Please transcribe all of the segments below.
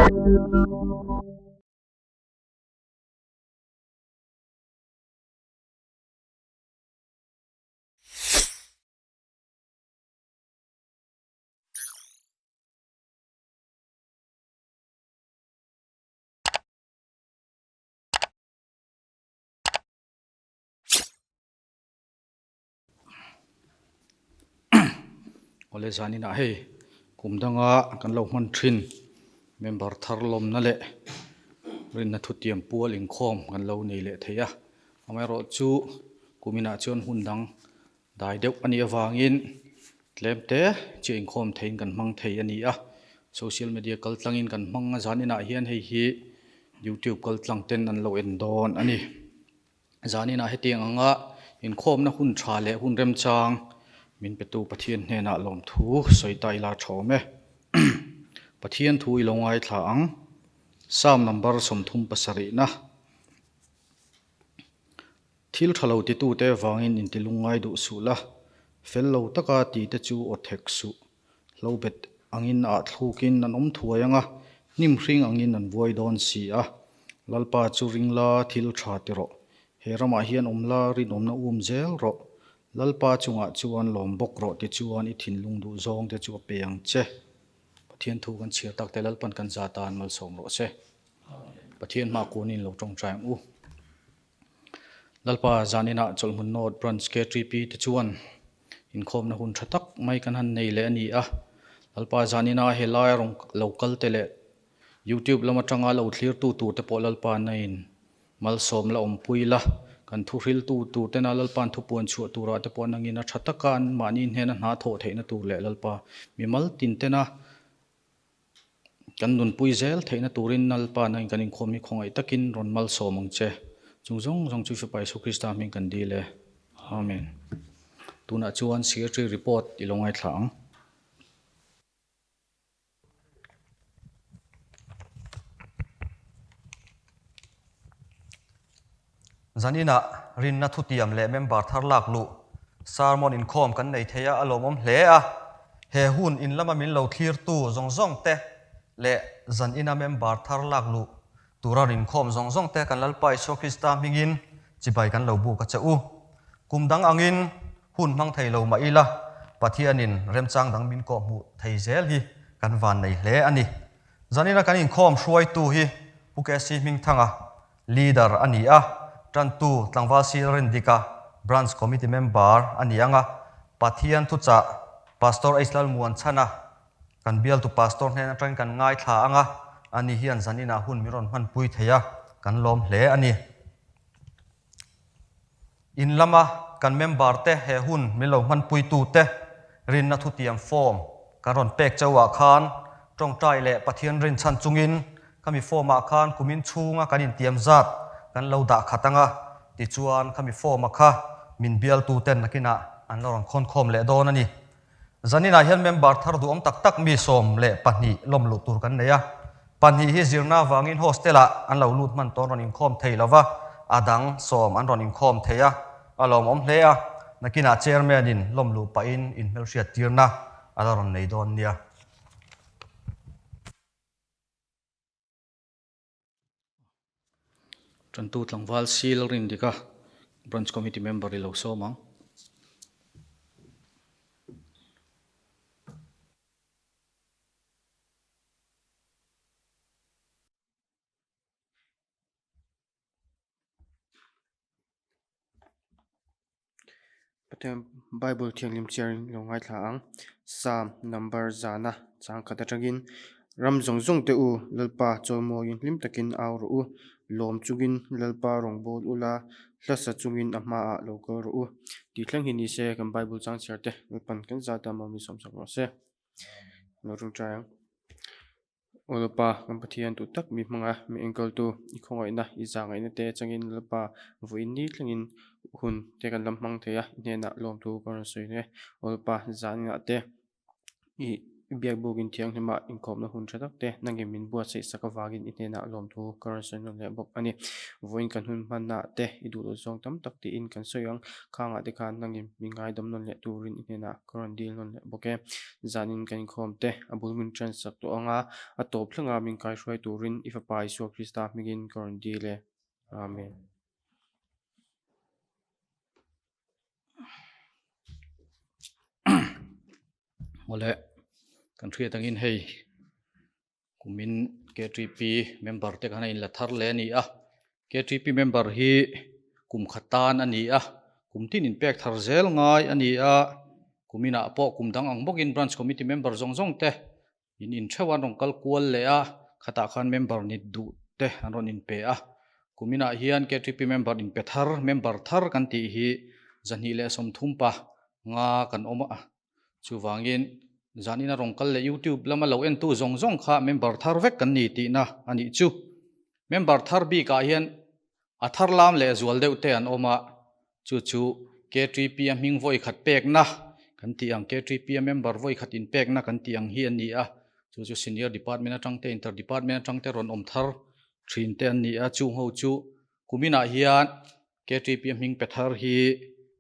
Ole zani na hei Hmingthanga kan Lalmuanchhana member Thar Lawmna le Rinna Thutiam pual in khom kan lo nei le theya amai ro chu kumina chuan hundang dai deuh ani awangin tlemte chi in khom thein kan hmang thei ani a social media kaltlangin kan hmang a zanina hian hei hi YouTube kaltlang ten an lo en don ani zanina hetiang anga in khom na hun tha le hun rem chang min petu pathian hena lom thu soitai la thome pathian thu ilongai thla ang sam number somthum pasari na thil thalo ti tu te wangin in tilungai du sula fello taka ti te chu othek su lobet angin a thlukin an om thuayanga nim hring angin an voi don si a lalpa chu ringla thil tha ti ro herama hian omla rin omna zel ro lalpa chunga chuan lombok ro ti chuan I thinlung du zong te chu peang che pathian thu kan chhir tak te lalpan kan zatan mal som ro se pathian ma kunin lo tong tang u lalpa zanina Chawlhhmun not branch KTP te chuan in khom na hun thatak mai kan han nei le ani a lalpa zanina helai rong local te le YouTube lama tanga lo thlir tu te po lalpa nain mal som la om puila kan thu hril tu te na lalpan thu puan chu tu ra te po nangina thatakan manin hena na tho theina tu le lalpa mimal tin te na kan nun pui zel theina turin nalpa nang kan in khomi khongai takin ron mal somang che chungzong jong chu pai su krista min kan di le amen tuna chuan secretary report ilongai thlang zanina Rinna Thutiam le member Thar laklu sermon in khom kan nei theya alomom hle a he hun in lama min lo thlir tu zong te le zanina member Thar laklu turan in khom zong te kan lalpai so krista mingin chibai kan lo bu ka chau kumdang angin hun mang thei lo mai la pathianin remchang dang min ko mu thei zel hi kan van nei hle ani zanina kan in khom Hruaitu hi pukesi Hmingthanga leader ani a Tantu Lalrindika branch committee member anianga pathian thucha pastor Lalmuanchhana kan Bialtu pastor hena train kan ngai thla anga ani hian zanina hun miron man pui theya kan lom hle ani in lama kan member te he hun milo man pui tu te Rinna Thutiam form karon pek chawa khan tong trai le pathian rin chan chungin kami form a khan kumin chunga kanin tiam zat kan lo da khatanga ti chuan kami form a kha min Bialtu ten nakina an lo rang khon khom le don ani zanina hian member Thar du om tak mi som le pahni lom lu tur kan neya panhi hi zirna wangin hostela an lo lut man ton ron in khom thei lova adang som an ron in khom theya alom om hlea nakina chairman in lom lu pa in melsia tirna ala ron nei don nia Tantu tlangwal si Lalrindika branch committee member I lo somang Patem Bible thianglim chiarin longai thlang Psalm number zana chang khatatagin ram zongzong te u lalpa chawmo in lim takin aw ro u lom chungin lalpa rongbol ula hlasa chungin ama a logo ro u ti thlang hi ni se kan Bible chang chiarte lalpan kan zata mami somsak ro se lorung chang lalpa kan pathian tu tak mi manga mi engkol tu ikhongai na izangai na te changin lalpa vuin ni thlangin hun te kan lam mang theya nena lom tu kon soi ne olpa zan nga te I biak bugin thiang hlema inkhom na hun thatak te nangin min buat sei sakawagin inena lom thu currency no le bok ani voin kan hun manna te idu lo zong tam tak ti in kan soyang khanga te khan nangin mingai dom non le turin inena current deal non le boke zanin kan khom te abul min tran sak to anga atop thlanga min kai shwai turin ifa pai so krista migin current deal le amen ole kan thria tangin hei kumin KTP member te kana in la thar le ni a KTP member hi kum khatan ani a kum tin in pek thar zel ngai ani a kumina po kum dang ang bokin branch committee member zong te in thewan rong kal kual le a khata khan member ni du te anon in pe a kumina hian KTP member in pe thar member thar kan ti hi zani le som thumpa nga kan oma chuwangin zanina rongkal le YouTube lama lo en tu zong kha member thar vek kan ni ti na ani chu member thar bi ka hian athar lam le zual deuh te an oma chu KTP ming voi khat pek na kan ti ang KTP member voi khat in pek na kan ti ang hi ani a chu senior department atang te inter department atang te ron om thar thin te ani a chu ho chu kumina hian KTP ming pe thar hi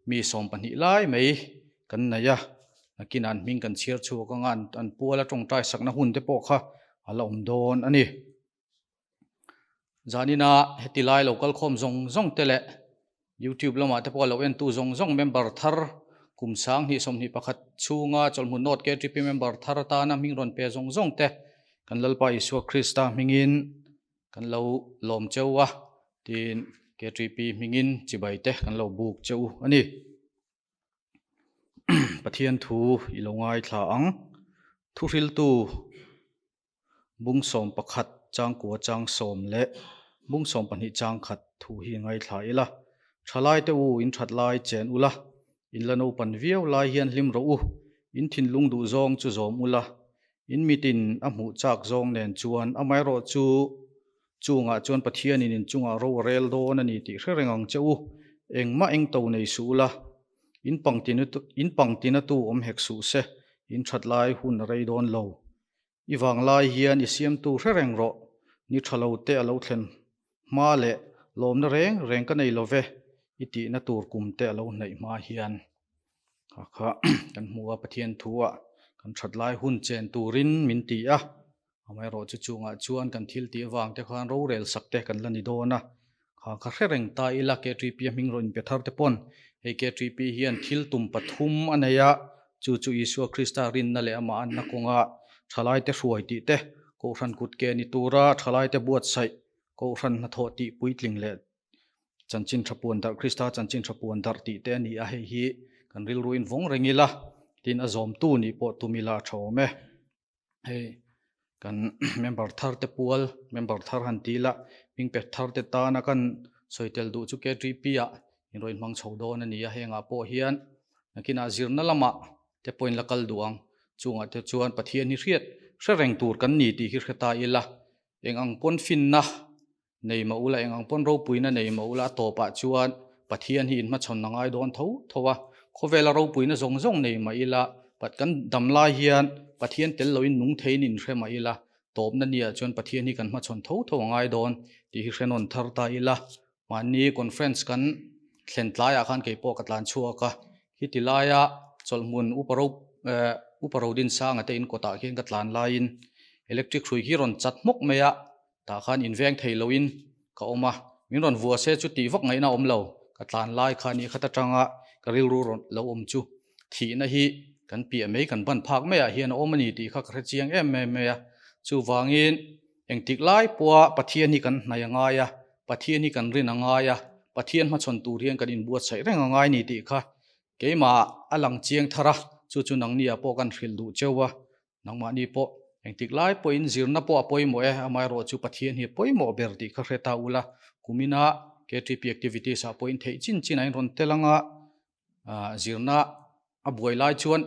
mi som pani lai mai kan na ya nakin an ming kan chiar chu ka ngan an puala tong tai sakna hun te po kha ala om don ani zanina hetilai local khom zong tele YouTube lama te po lo en tu zong member thar kum sang hi som hi pakhat chunga Chawlhhmun not KTP member thar ta na ming ron pe zong te kan lalpa isu krista mingin kan lo lom chewa tin KTP mingin chibai te kan lo buk cheu ani pathian thu ilongai thla ang Thusawitu bung som pakhat chang ko chang som le bung som pani chang khat thu hi ngai thla ila thalai te u in thatlai chen ula in lano pan viau lai hian hlim ro u in thin lung du zong chu zom ula in mitin amu chak zong nen chuan amai ro chu chunga chuan pathian in chunga ro rel do na ni ti hrengang cheu engma eng to nei su ula in pangtina tu om hek su se in thatlai hun rei don lo iwang lai hian isiam tu hrengreng ro ni thalo te alo thlen ma le lawmna reng ka nei love iti na tur kum te alo nei ma hian kha kan hmuwa pathian thuwa kan thatlai hun chen turin min ti a amai ro chu chunga chuan kan thil ti awang te khan ro rel sakte kan lani dona kha hrengreng ta ila KTP ming ron pe thar te pon hei KTP hian thil tum pathum anaya chu Isua Krista Rinna le ama an na konga thalai te Hruaitu te ko ran kut ke ni tura thalai te buat sai ko ran na tho ti puitling le chanchin thapuan dar Krista chanchin thapuan dar ti te ni a hei hi kan ril ruin vong rengila tin azom tu ni po tumila thome hei kan member thar te pual member thar han tila ming pe thar te ta na kan soitel du chu KTP a in roin mang chhodon ani a henga po hian nakina zirna lama te point lakal duang chunga te chuan pathian ni hriat hrengreng tur kan ni ti hi hreta ila engang pon fin na nei ma ula engang pon ro puina nei ma ula to pa chuan pathian hi in ma chon nangai don thowa khovela ro puina zong nei ma ila pat kan damlai hian pathian tel loin nung thein in hrema ila top na nia chuan pathian hi kan ma chon tho ngai don ti hi hrenon thar ta ila mani conference kan thlentlaya khan ke po katlan chuaka hitilaya Chawlhhmun uparo din sang ate in kota hian katlan lain electric hrui hi ron chat mok meya ta khan inveng theiloin ka oma min ron vua se chu ti vak ngai na omlo katlan lai khani khata tanga karil ru ron lo om chu thi na hi kan pi mai kan ban phak meya hian omani ti kha khre chiang em meya chu wangin engtik lai puwa pathian hi kan hnayanga ya pathian hi kan rinanga ya pathian ma chon tur hian kan in buat sai rengangai ni ti kha keima alang chiang thara chu nang nia po kan hril du chewa nangma ni po engtik lai po in zirna po poimo e amai ro chu pathian hi poimo berti kha hreta ula kumina KTP activities a point thei chin ain ron telanga zirna a buai lai chuan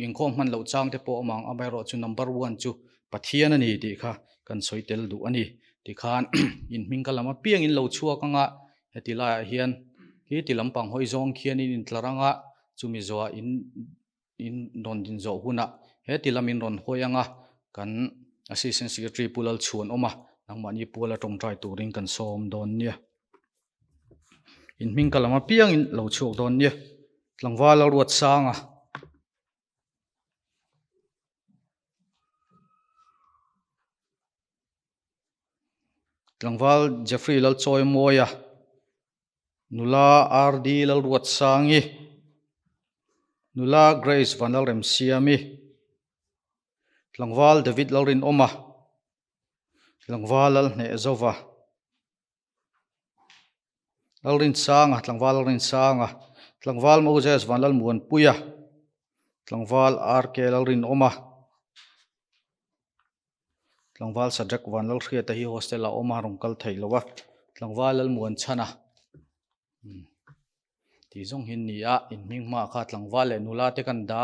in khom man lo chang te po amang amai ro chu number 1 chu pathian ani ti kha kan soitel du ani ti khan in mingkalama piang in lo chua kanga hetila hian hi tilampang hoi zong khian in tlaranga chumi zo in non din zo huna he tilamin ron hoyanga kan assistant secretary pulal chuan oma nangmani pula tongtrai turing kan som don nia in Hmingkalama piang in lo chuak don nia tlangwal ruat sanga tlangwal Jeffrey lal choi moya nula RD lal ruat sangi nula Grace vanal rem siami tlangwal David lalrin oma tlangwal lal ne zova lalrin sanga tlangwal Moses van Lalmuanpuya tlangwal RK lalrin oma tlangwal Sadrak van Lalriata hi hostel a oma rongkal thailowa tlangwal Lalmuanchhana ti zong hin nia in mingma kha tlangwal le nula te kan da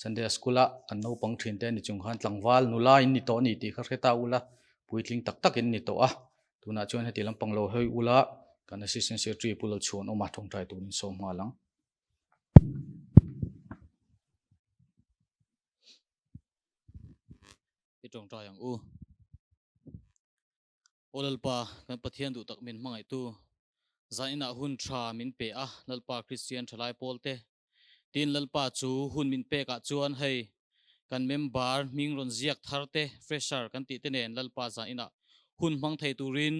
Sunday school a kan no pang thin te ni chung khan tlangwal nula in ni to ni ti kha kheta ula puitling tak tak in ni to a tuna chuan heti lampang lo hoi ula kan assistant secretary pulal chuan oma thong trai tunin som malang itong trai ang u olalpa kan pathian du tak min mangai tu zaina hun tha min pe a lalpa Christian thalai polte tin lalpa chu hun min pe ka chuan hei kan member mingron ziak tharte fresher kan ti te nen lalpa zaina hun mang thei turin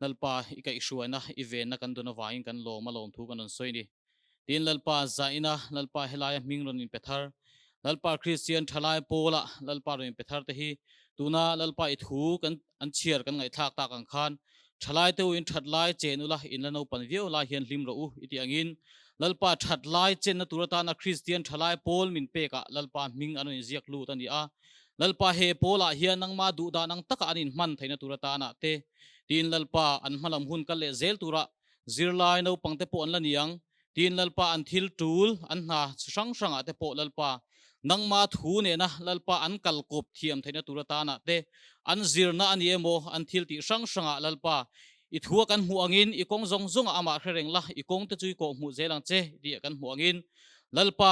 lalpa ikai shuana event na kan dona wain kan lo malom thu kan on soini tin lalpa zaina lalpa helaya mingron in pethar lalpa Christian thalai pola lalpa ron pethar te hi tuna lalpa I thu kan an chiar kan ngai thak ta kan khan thalai te in thatlai chenula in lano pan vio la hian hlim ro u iti angin lalpa thatlai chen na turata na Christian thalai pol min pe ka lalpa ming anu ziak lu tani a lalpa he pola hian nang ma du da nang taka anin man thaina turata na te tin lalpa an hmalam hun kal le zel tura zirlai no pangte po an laniang tin lalpa an thil tul an na sang sanga te po lalpa nang ma thu ne na lalpa an kal kop thiam thaina turata na te an zirna an emo an thil ti sang sanga lalpa I thua kan mu angin I kong zong zong ama khreng la I kong te chui ko mu zelang che di kan mu angin lalpa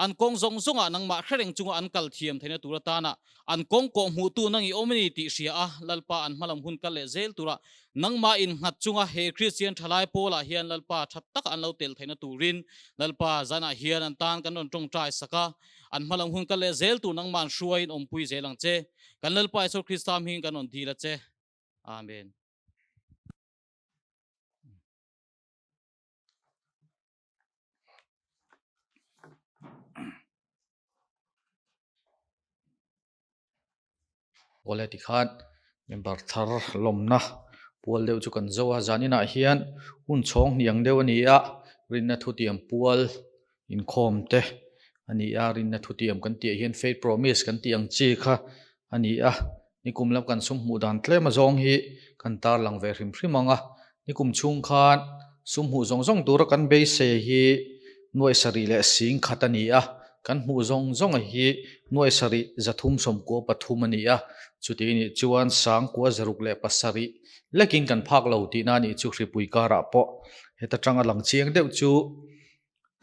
an kong zong zonga nang ma khreng chunga an kal thiam thaina turata na an kong ko mu tu nang I omni ti sia a lalpa an malam hun kal le zel tura nang ma in ngat chunga he Christian thalai pola hian lalpa that tak an lo tel thaina turin lalpa zana hian an tan kan on tong trai saka an malam hun kal le zel tu nang man hruain ompui zelang che kan lalpa so Christam hing kan on dila che amen ole ti khat member Thar Lawmna pual deuh chu kan zoa zanina hian hun chhawng niang deuh ani a Rinna Thutiam pual in khom te ani a Rinna Thutiam kan ti hian faith promise kan ti ang chi kha ani a nikum lam kan sum mu dan tlema zong hi kan tar lang ve hrim hrimanga nikum chung khan sum hu zong zong tur kan be se hi nuai sari le sing khatani a kan mu zong zong hi nuai sari zathum som ko pathum ani a chuti ni chuan sang ko zaruk le pasari lekin kan phak lo ti na ni chu hripui kara po heta tanga lang chiang deuh chu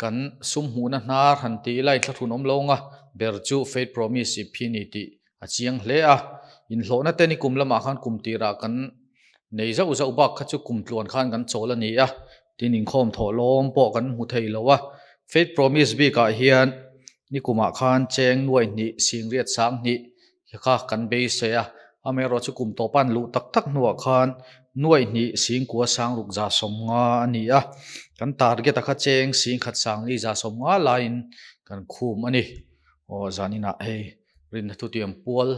kan sum hu na hnar han ti lai thla om longa ber chu faith promise phini ti a chiang hle a in hlona te ni kum lama khan kum tira kan nei zau zau bak kha chu kum tluan khan kan chol ani a tin in khom tho lom po kan mu thei lowa faith promise bi ka hian ni kuma khan cheng nuai ni sing riat sang ni kha kan be se a amero chu kum to pan lu tak tak nuwa khan nuai ni sing kwa sang ruk za som nga ani a kan target kha cheng sing khat sang ni za som nga line kan khum ani o zanina hei Rinna Thutiam pual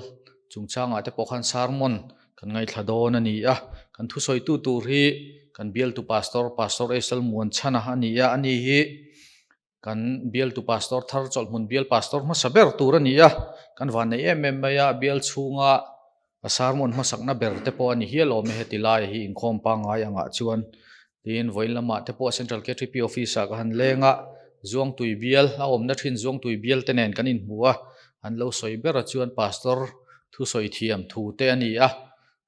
chungchanga te pokhan sermon kan ngai thladon ani a kan Thusawitu tur hi kan Bialtu pastor Lalmuanchhana ani a ani hi kan Bialtu pastor Thar Chawlhhmun Bial pastor ma saber tur ani a kan van nei ya Bial chunga a sermon ma sakna ber te po ani hi lo me hetilai hi in khom pa ngai anga chuan tin voilama te po central KTP office ka han lenga zuang tui bial a omna thin zuang tui bial tenen kan in hua an lo soibera chuan pastor Thusawitu thu te ani a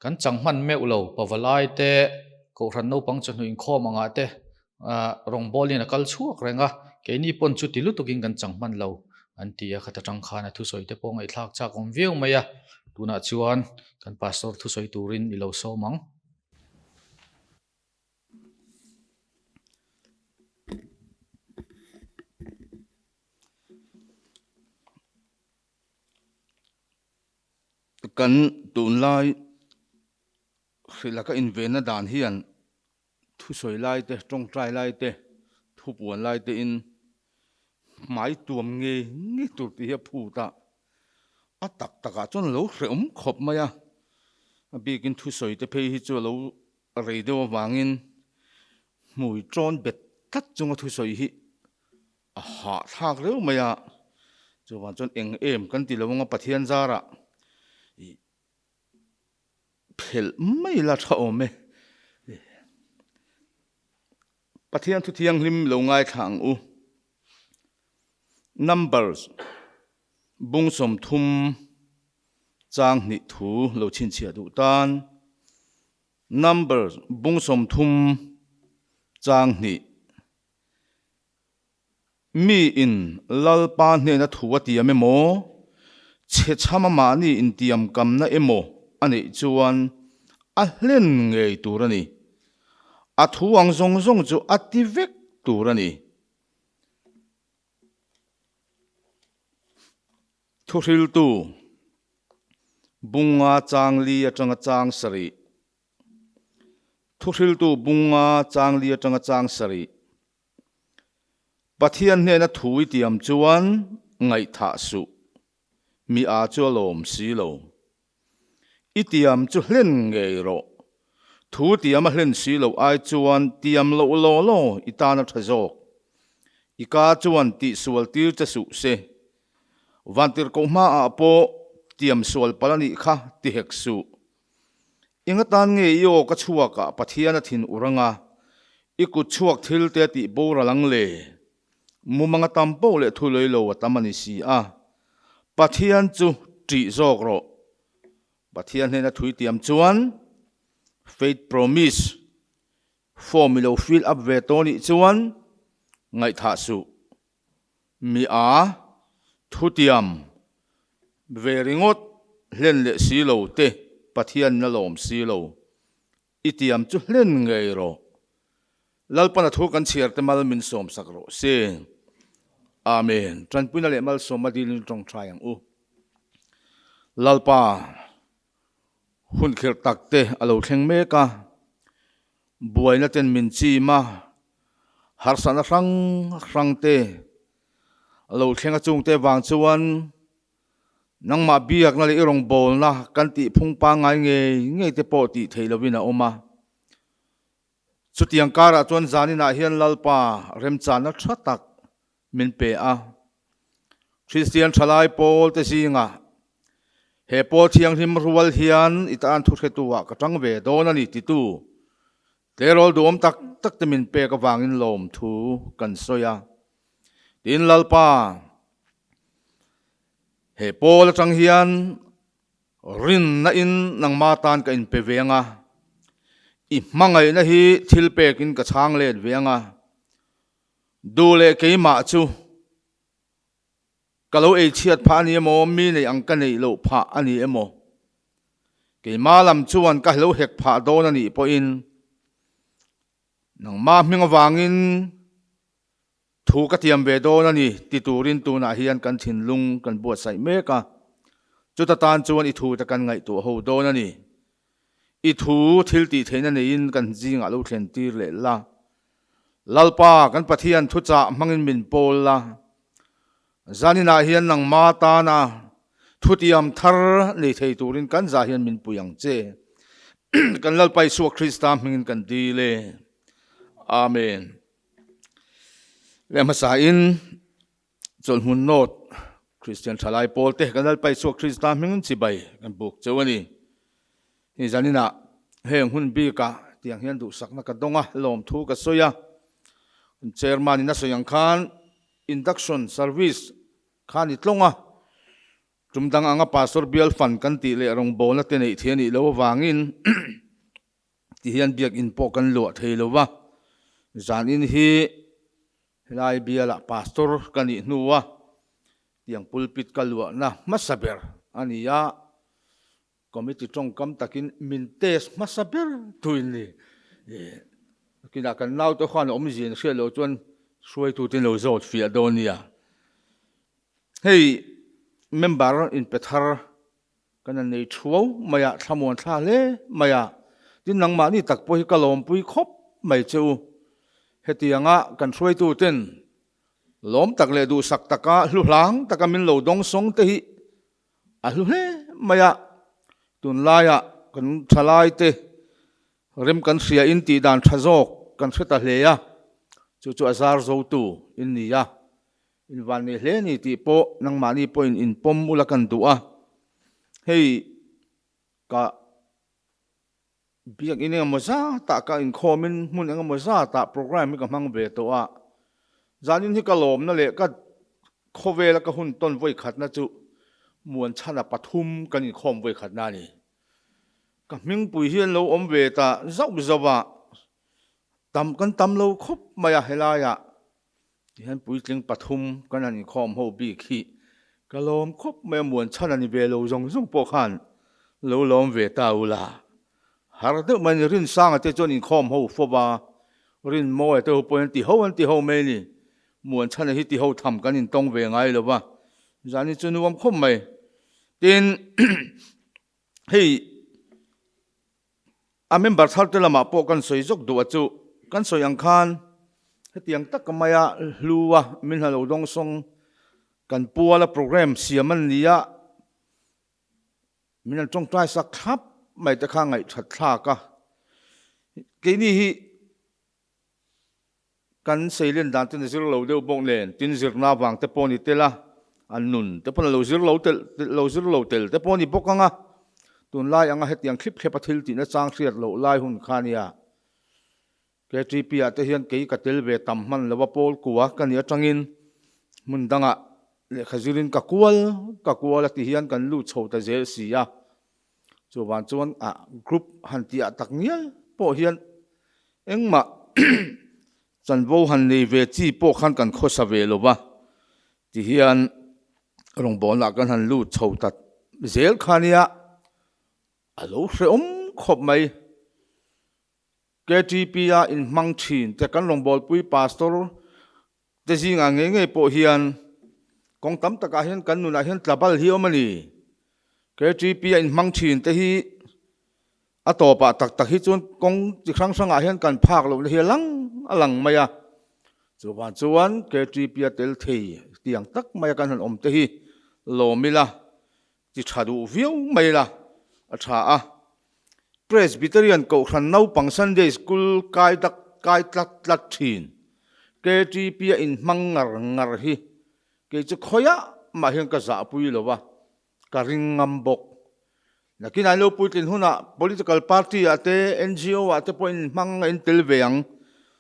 kan changman meu lo pawalai te ko ran no pang chanu in khom anga te rong bolin a kal chuak renga ke ni pon chu tilu tukin kan changman lo an tia khata tangkhana Thusawite pawh ngai thlak chak awm viau mai a tunah chuan kan pastor Thusawitu rin i lo sawmang kan tun lai khilaka in vena dan hian thusoi lai te tong trai lai te thu puan lai te in mai tuam nge tur ti ha phu ta a tak taka chon lo hreum khop maya bikin thusoi te phei hi chu lo rei dewa wangin mui tron bet tat chunga thusoi hi a ha thak reu maya chuwan chon eng em kan ti lawanga pathian zara phel mai la tha ome pathian Thutiam hlim lo ngai thang u numbers bung som thum chang ni thu lo chin chia du tan numbers bung som thum chang ni mi in lalpa ne na thuwa ti ame mo che chama ma ni in tiam kam na emo ani chuan a hlen ngei turani a thuang zong zong chu ati vek turani thuril tu bunga changli atanga chang sari thuril tu bunga changli atanga chang sari pathian ne na thui tiam chuan ngai tha su mi a chu lom si lo itiam chu hlen ngei ro thu tiam a hlen si lo ai chuan tiam lo lo itana thazok ika chuan ti sual tir cha su se vantir ko ma a po tiam sual palani kha ti hek su inga tan nge yo ka chuaka pathian a thin uranga iku chuak thil te ti bora lang le mumanga tampo le thuloi lo tamani si a pathian chu tri zok ro pathian hena thui tiam chuan faith promise formula fill up ve toni chuan ngai tha su mi a Thutiam ve ringot hlen le si lo te pathian na lom si lo itiam chu hlen ngei ro lalpana thu kan chiar te mal min som sak ro se amen tran puna le mal som adil tong tryang u lalpa hun khir takte alo thleng me ka buaina ten min chi ma harsana rang te alo thlenga chung te wang chuan nangma biak na le irong bol na kan ti phung pa ngai nge te po ti theilovina oma chutiang kara chuan zanina hian lalpa remchan na thatak min pe a Christian thalai pol te singa he pol thiang him rual hian itan thu khetuwa ka tang ve don ani ti tu terol dom tak te min pe ka wangin lom thu kan soya tin lalpa he pol tang hian rin na in nang matan ka in pe venga i mangai na hi thil pek in ka chang let venga dule ke ma chu kalau e chiat pha ni emo mi nei ang ka nei lo pha ani emo ke ma lam chuan ka lo hek pha don ani po in nang ma hminga wangin thu ka tiam ve don ani ti turin tu na hian kan thin lung kan buat sai meka chuta tan chuan i thu ta kan ngai tu ho don ani i thu thil ti theina nei in kan jinga lo thlen tir le la lalpa kan pathian thu cha mangin min pol la zanina hian nang ma ta na Thutiam Thar nei thei turin kan za hian min puyang che kan lalpai su Krista mingin kan di le amen le masa in Chawlhhmun not Christian thalai pol te kan lalpai su Krista mingin chi bai kan buk chawani ni zanina heng hun bi ka tiang hian du sakna ka donga lom thu ka soya chairman ina soyang khan induction service khan itlonga tumdang anga pastor bial fan kan ti le rong bona te nei thiani lo wangin ti hian biak in po kan lo theilowa zan in hi lai biala pastor kan i hnuwa tiang pulpit kalwa na masaber ania committee trong kam takin mintes masaber tuin ni kina kan nau to khan om jin hre lo chuan Hruaitu tin lo zot fi adonia hey member in Thar kan nei thuo maya Lalmuanchhana le maya tin nang ma ni tak poi kalom pui khop mai chu hetianga kan Hruaitu ten lom tak le du sak taka hluhlang taka min lo dong song te hi a hlu he maya tun laya kan thalai te rem kan sia in ti dan thazok kan theta hleya chu azar zo tu in niya in van ni hle ni ti po nang mani po in pom ula kan du'a hei ka biak in moza ta ka in khomin mun ang moza ta program ka mang ve to a zanin hi ka lom na le ka khowela ka hun ton voi khat na chu Lalmuanchhana pathum kan in khom voi khat na ni ka ming pui hian lo om ve ta zau zawa tam kan tam lo khop maya helaya hian pui tling pathum kan an khom ho bi khi kalom khop me Lalmuanchhana ni ve lo zong zong po khan lo lom ve ta ula har de man rin sang ate chon in khom ho fo ba rin mo ate ho point ti ho me ni Lalmuanchhana hi ti ho tham kan in tong ve ngai lo ba zani chunuam khom mai tin hei a member thar te lama po kan soi jok du achu kan soi ang khan hetiang tak kamaya hluwa min halo dong song kan puala program siaman nia min al tong trai sak khap mai ta kha ngai that thla ka ke ni hi kan seilen dan tin zir lo deu bong len tin zir na wang te poni tela an nun te pon lo zir lo tel te poni bokanga tun lai anga hetiang clip khepathil ti na chang hriat lo lai hun khania KTP ate hian kei katel ve tam man lawa pol kuwa kan ya tangin Hmingthanga le khazirin kakual ti hian kan lu chhota zel sia chuwan chuan a group hantia taknial po hian engma chanvo han nei ve chi po khan kan khosa ve lova ti hian rong bon la kan han lu chhota zel khania alo hreom khop mai KTP in Hmingthanga te kan long bol pui pastor te jinga nge po hian kong tam taka hian kan nuna hian tlabal hi omani KTP in Hmingthanga te hi atopa tak hi chun kong chi khrang sanga hian kan phak lo hi alang maya chuan KTP tel thei tiang tak maya kan han om te hi lomila chi thadu viu mai la a tha a Presbyterian ko khan nau pang Sunday school kai tlat thin KTP in ngar hi ke chu khoya ma hian ka za pui lowa ka ringam bok nakin ai lo putin huna political party ate NGO ate po in in telveang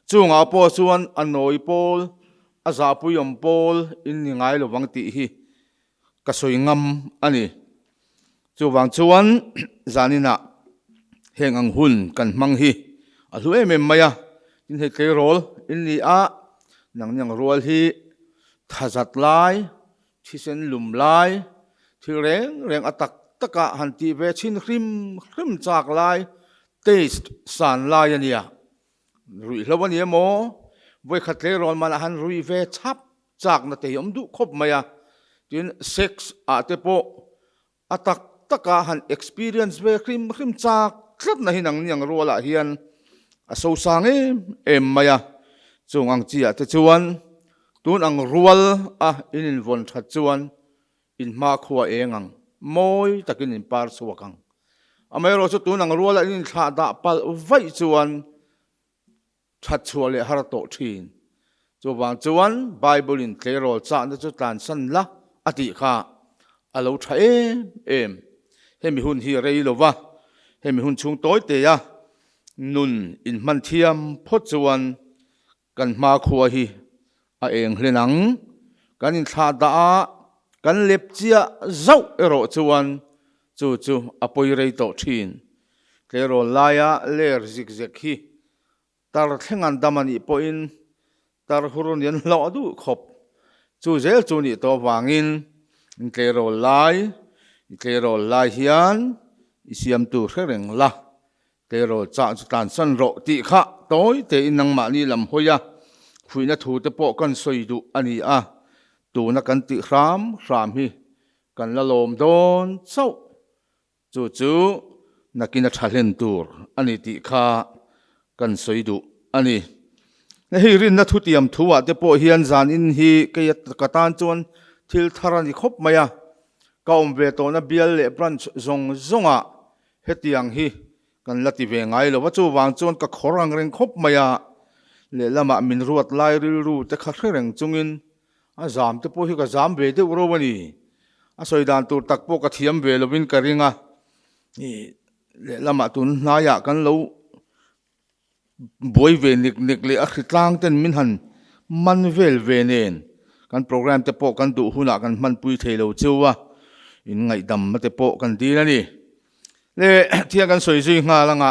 chunga po chuan anoi pol aza puyom pol in ngai lo wang ti hi ka soingam ani chuwang chuan zanina heng ang hun kan mang hi a hlue mem maya in he rol in ni a nang rol hi thazat lai thisen lum lai thireng atak taka hanti ve chin hrim chak lai taste san lai ania rui hlawani mo voi khatle rol man han rui ve chap chak na te om du khop maya tin sex a te po atak taka han experience ve hrim chak tlat na hinang niang rola hian a so sang em maya chung ang chia te chuan tun ang rual a in von that chuan in ma khuwa engang moi takin in par suwakang amero chu tun ang rual in tha da pal vai chuan that chuale har to thin chuan Bible in clearol cha na chu tan san la ati kha alo tha em hemi hun hi rei lova hemi hun chung toy te ya nun in Thutiam phot chuan kan ma khuwa hi a eng hlenang kan in tha da kan lep chia zau ero chuan chu apoi rei to thin klero laya ler zigzag hi tar thengan damani po in tar hurun yan lo adu khop chu zel chu ni to wangin Klero lai hian isiam tu khereng la klero cha tan san ro ti kha toy te inang ma ni lam hoya khuina thu te po kan soidu ani a tu na kan ti ram hi kan la lom don chau chu nakina thalen tur ani ti kha kan soidu ani hei rinna thutiam thuwa te po hian zan in hi ke katan chuan thil tharani khop maya kaum ve to na bial le branch zonga hetiang hi kan lati ve ngai lo chu wang chuan ka khorang reng khop maya le lama min ruat lai ru te kha reng chungin a zam te po hi ka zam ve de ro wani a soidan tur tak po ka thiam ve lovin ka ringa ni le lama tun na ya kan lo boy ve nik le a khitlang ten min han man vel ve nen kan program te po kan du huna kan man pui thelo chuwa in ngai dam ma te po kan ti na ni le thia kan soi zui nga langa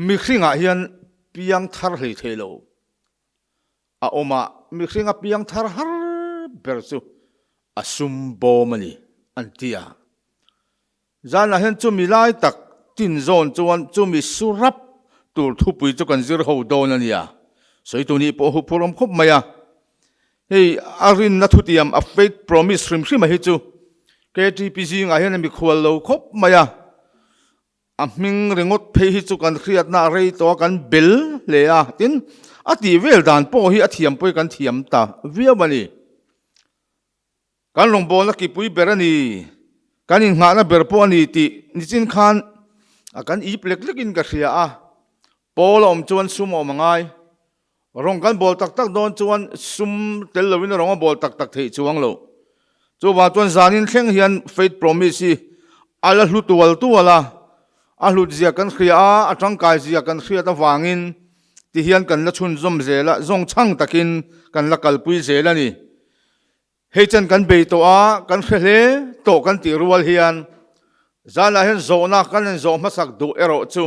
mi khringa hian piang thar hlei thelo a oma mi khringa piang thar har ber chu asum bo mani antia zana hen chu mi lai tak tin zon chuan chu mi surap tur thu pui chu kan zir ho don ania soi tu ni po hu purom khop maya hei arin na thutiam a faith promise hrim hi chu KTP nga hian mi khwal lo khop maya a hming ringot phei hi chu kan khriat na rei to kan bel le a tin a ti vel dan po hi a thiam poi kan thiam ta via bani kan long bol na ki pui berani kan in nga na ber po ani ti ni chin khan a kan i plek lekin ka khria a pol om chuan sum om ngai rong kan bol tak don chuan sum tel lovin rong bol tak thei chuang lo chu wa chuan zanin thleng hian faith promise hi ala hlutual tu ala a hlut zia kan khria a tangkai zia kan khria ta wangin ti hian kan la chhun zom zela zong chang takin kan la kalpui zela ni hei chan kan be to a kan khle to kan ti rual hian zala hian zona kan zo masak du ero chu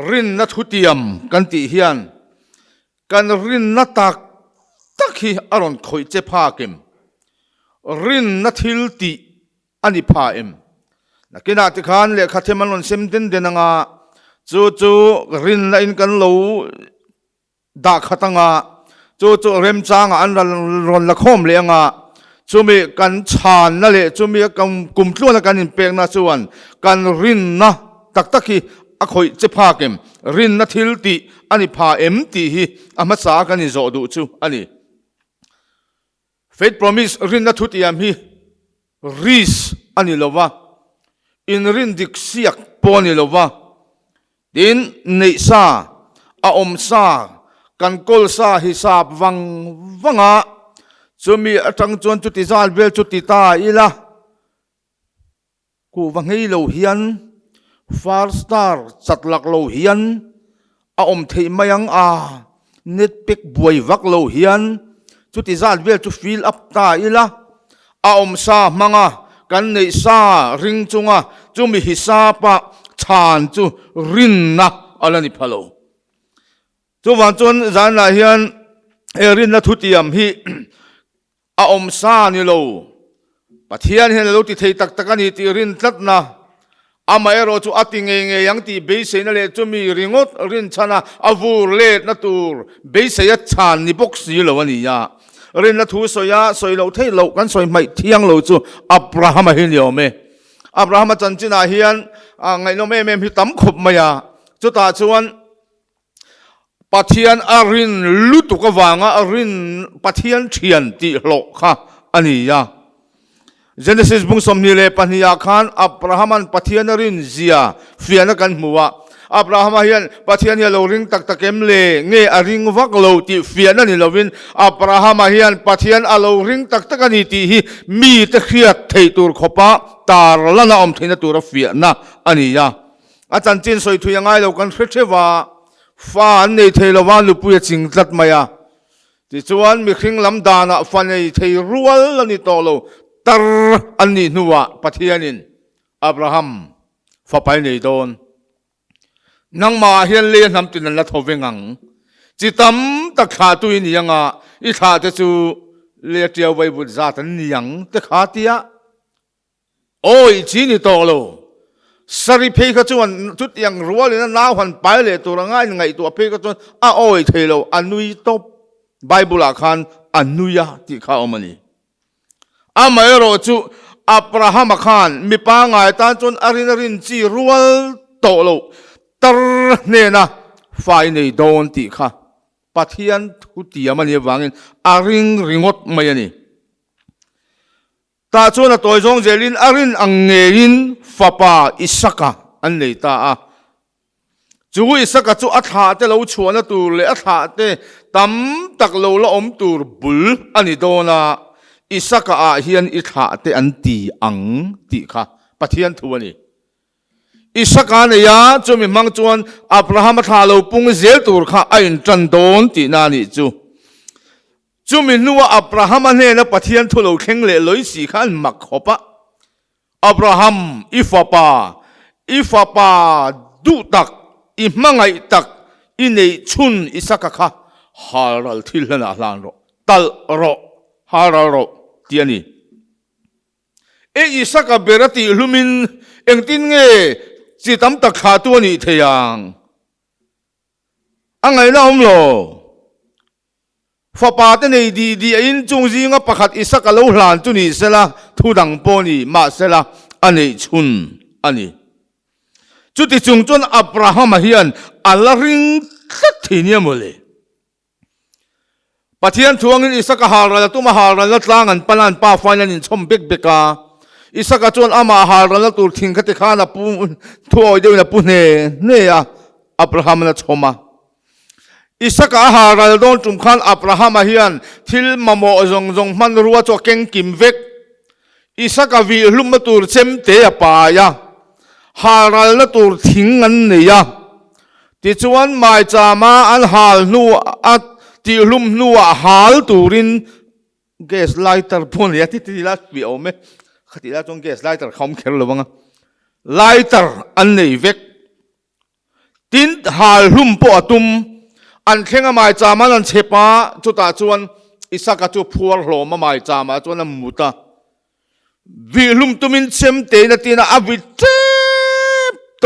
rin na thutiam kan ti hian kan rin na tak hi aron khoi che pha kem rin na thil ti ani pha em nakina ti khan le khatheman on sem den denanga chu rin na in kan lo da khatanga chu rem changa an ron la khom le anga chumi kan chan na le chumi kam kum tlu na kan in pek na chuan kan rin na tak hi a khoi che pha kem rin na thil ti ani pha em ti hi ama sa kan in zo du chu ani faith promise rin na thutiam hi ris ani lova in rin dik siak poni lova din nei sa a om sa kan kol sa hisab wanga chumi atang chuan chu ti zal bel chu ti ta ila ku wanghei lo hian far star chatlak lo hian a om thei mayang a net pek buai vak lo hian chu ti zal bel chu fill up ta ila a om sa manga kan nei sa ring chunga chumi hisapa chan chu rinna alani phalo chu wan chon zan la hian erin na thutiam hi a om sa ni lo pathian hen lo ti thei tak takani ti rin tlatna ama ero chu atinge nge yang ti be se na le chumi ringot rin chana avur le na tur be se ya chan ni box si lo ani ya rin na thu soya soi lo thei lo kan soi mai thiang lo chu abraham hin yo me abraham chan china hian ngai no me hi tam khop maya chu ta chuan pathian arin lutu ka wanga arin pathian thian ti lo kha ani ya Genesis bung somni le pania khan abrahaman pathian arin zia fiana kan muwa abraham hian pathian ya lo ring tak takem le nge aring vak lo ti fiana ni lovin abraham hian pathian a lo ring tak takani ti hi mi te khiat thei tur khopa tar lana om theina tur fiana ani ya achan chin soi thu yangai lo kan khrechewa fa nei thelo wan lu puya ching tlat maya ti chuan mi khring lam dana fa nei thei rual ani to lo tar ani nuwa pathianin abraham fa pai nei don nang ma hian le nam tin la thovengang chitam takha tu ni yanga I tha te chu เลียเจียวไว้บุญซาตันยังเตขาเตียโอ้ยจีนี่โตโลสริเพกจวนทุดยังรัวเลยนะน้าหันไปเลยตัวง่ายไงตัวเพกจวนโอ้ยเทโลอนุยตบไบเบิลอาคารอนุญาติข้ามันนี่ไม่รอจูอับราฮัมอาคารมีปางไงตานจนอรินจีรัวโตโลตรเนนะไฟในโดนติข้าปัทยันทุติยมันยังวางเงินอาริงดไม่ยันนี่ตาชวนตัวจงเจริญอารินอังเงินฟ้าป่าอิสกะอันนี้ตาจูอิสกะจูอัฐาเตเราชวนตัวเลยอัฐาเตตั้มตักเราละอมตัวบุลอันนี้โดนะอิสกะอาเฮียนอิฐาเตอันตีอังติข้าปัทยันทัวนี่อิสกาเนียจูมีมังจวนอับราฮัมทาเราปุ่งเซลตูร์ข้าไอ้จันโดนตีนานี่จูมีนัวอับราฮัมเนี่ยนะปะเทียนทุเราเข่งเล่ลอยสีขันมักขบะอับราฮัมอิฟาปาดูตักอิมังไอตักอินเนชุนอิสกะข้าฮารัลทิลนาลานโรตัลโรฮารัลโรเตียนี่อิสกะเบรติลุมินเอ็งตินเงจิตำตะขาตัวนี้เทียงอังไงนะอมโลฟ้าป่าเตนี่ดีอินจงจีงะประคัดอิสกะลูหลานตัวนี้เสละทุดังปอนี่มาเสละอันนี้ชุนอันนี้จุดที่จงจนอับราฮัมเฮียนอัลลริงคัดทีนี้หมดเลยปะเทียนทวงอิสกะฮารัลตุมาฮารัลละตลางันปนันป้าไฟนันชมเบกาอิสกะจวนอามาฮารัลละตูทิ้งคัติขานะปูทัวเดียวนะปูเนี่ยอับราฮัมนะชมมาอิสกะฮารัลโดนจุมขันอับราฮัมเฮียนทิลมาโมจงมันรัวจวกเก่งกิมเวกอิสกะวีลุมมาตูเซมเตะปายาฮารัลละตูทิ้งอันเนี่ยที่จวนไม่จามาอันฮาลนัวอัดที่ลุมนัวฮาลตูรินเกสไลเตอร์พูนเนี่ยที่ลาสวิโอเมขติละจงเกสไลเตอร์เขาเขียนเลยว่าไงไลเตอร์อันนี้เวกตินฮาลลุมปอตุมอันเข่งมาจามันอันเชปาจุดตาจวนอิสกะจูพัวหลอมาจามาจวนน้ำมุตาวิลุมตุมินเซมเตนตีนะอวิเทโต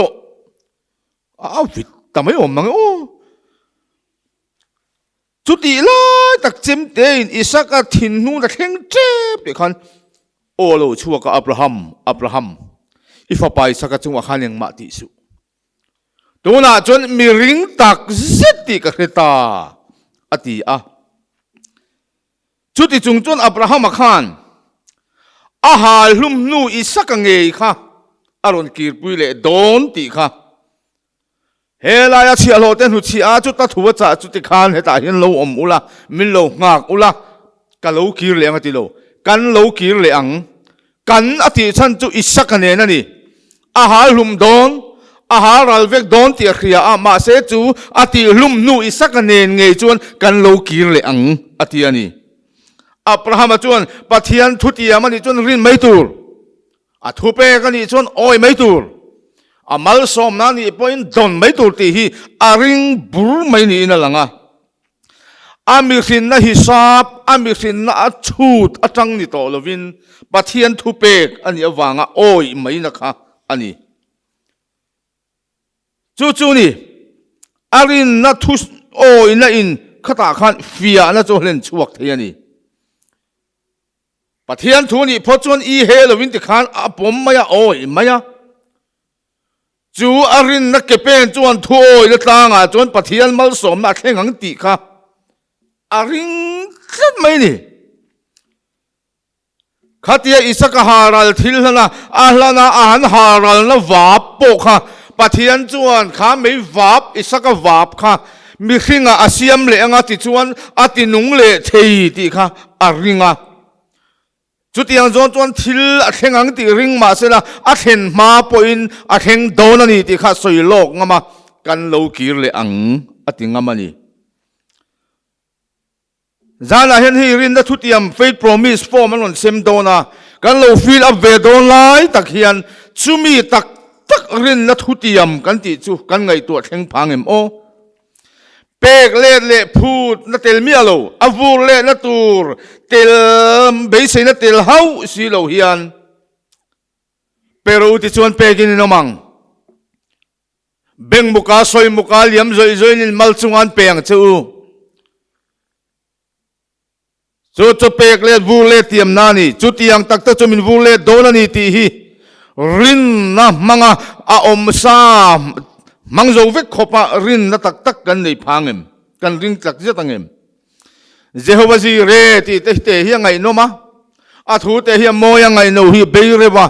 อวิทำไมอมมังโอจุดที่ละตักเซมเตนอิสกะทินนูตะเข่งเจ็บเด็กขันโอ้โลชัวกับอับราฮัมอิฟาไปสักจังหวะขันยังมาติสุตัวน่ะจนมีริงตักเซติกะเรตาอติจุดที่จงจนอับราฮัมขันอาหารลุ่มนูอิสักเงยค่ะอารมณ์กีร์ปุยเล่โดนติค่ะเฮลายาเชียโลเต้นหุชีอาจุดตัดหัวจ่าจุดที่ขันเฮตาเห็นโลอมอุละมินโลงากอุละกันโลกีร์เลี้ยงติโลกันโลกีร์เลี้ยงกันอธิฉันจุอิสักเนนั่นนี่อาหารลุ่มโดนอาหารรัลเวกโดนที่ขียามาเสจูอธิลุ่มนูอิสักเนเงยจวนกันโลกีร์เลี้ยงอธิอันนี้อับราฮัมจวนปะเทียนทุติยามันจวนรินไม่ตูร์ทุเปกันนี่จวนโอยไม่ตูร์มัลสอมนั่นนี่พออินดอนไม่ตูร์ที่ฮีอาริงบุรไม่นี่นั่นละมิรินนะฮิซาบมิรินนะชูดจังนี่โตลวินปะเทียนทุเปกอันนี้วางโอยไม่นะคะอันนี้จู่นี่อารินนะทุสโอยนะอินขตาขันฟิยานะจวนเล่นชวกเทียนี่ปะเทียนทุนี่พอจวนอีเฮลวินติขันผมไม่โอยไม่จู่อารินนะเก็บเป็นจวนทุโอยละต่างจวนปะเทียนมัลสมนะแข่งหังติค่ะอาริงจัดไม่นี่ขัดยาอิสกฮารัลทิลนะอาลนะอาหันฮารัลนะวาบปกค่ะปะเทียนจวนข้าไม่วาบอิสกวาบค่ะมีขิงอาเซียมเลงติจวนอตินุงเลเทียติค่ะอาริงจุดยังจวนทิลแข่งอังติริงมาเสละอาเห็นมาปอินอาเห็นโดนนี่ติค่ะสวยโลกงามากันโลกีร์เลอังอติงามานี่จานาเห็นฮีรินดัทุติยมเฟดโปรมิสฟอร์มันอนเซมโดนากันเราฟิลอัพเวโดนไลตักเฮียนซูมีตักรินดัทุติยมกันติจูกันไงตัวแข่งพังเอ็มโอเ pek le phut na tel mi alo avur le na tur tel be se na tel hau si lo hian pero ti chuan pekin nomang beng muka soi muka liam zoi nin mal chungan peng chu chu pek le vu le tiam nani chu tiang tak ta chumin vu le don ani ti hi rin na manga a om sa mangzo vek khopa rin na tak kan nei phangem kan ring tlak zatangem Jehovah ji re ti te hi ngai no ma a thu te hi mo ya ngai no hi be re ba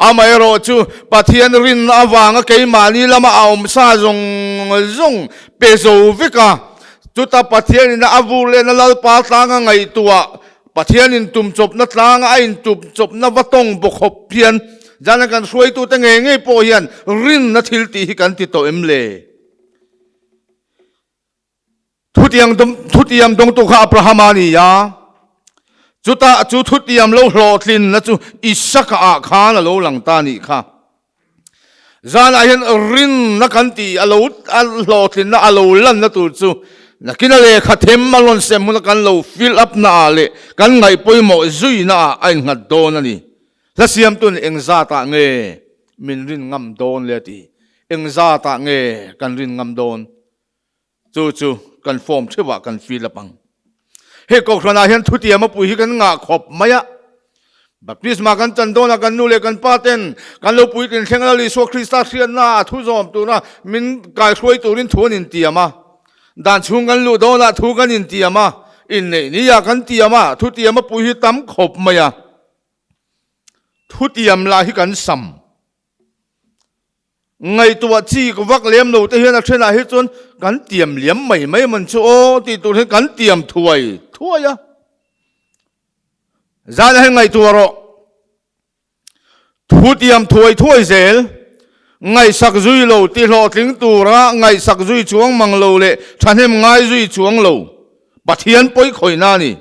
amai ro chu pathian rin awanga ke mani lama aom sa zong pe zo veka chu ta pathian na avule na lal pa tanga ngai tua pathian in tum chop na tanga in tum chop na watong bo khop pian jana kan Hruaitu te nge po hian rin na thil ti hi kan ti to emle Thutiam dong tu kha Abrahamani ya chuta chu Thutiam lo hlotlin na chu Isaka a kha na lo lang ta ni kha zana hian rin na kan ti alo hlotlin na alo lan na tu chu na kinale kha them malon sem mun kan lo fill up na ale kan ngai poimo zui na ai ngat don ani la siam tun engza ta nge min rin ngam don le ti engza ta nge kan rin ngam don chu kan form thewa kan fill upang he ko khana hian Thutiam a pui hi kan nga khop maya baptisma kan chandona kan nule kan paten kan lo pui tin thengla li so Krista thrian na thu zom tu na min kai Hruaitu rin thun in tiama dan chung kan lu dona thu kan in tiama in nei ni ya kan tiama Thutiam a pui hi tam khop maya Thutiam la hi kan sam ngay tua chi ko vak lem lo te hian a thena hi chon kan tiam liam mai man chu o ti tu he kan tiam thuai ya zan he ngay tua ro Thutiam thuai zel ngay sak zui lo ti lo tling tu ra ngay sak zui chuang mang lo le thanem ngai zui chuang lo pathian poi khoi na ni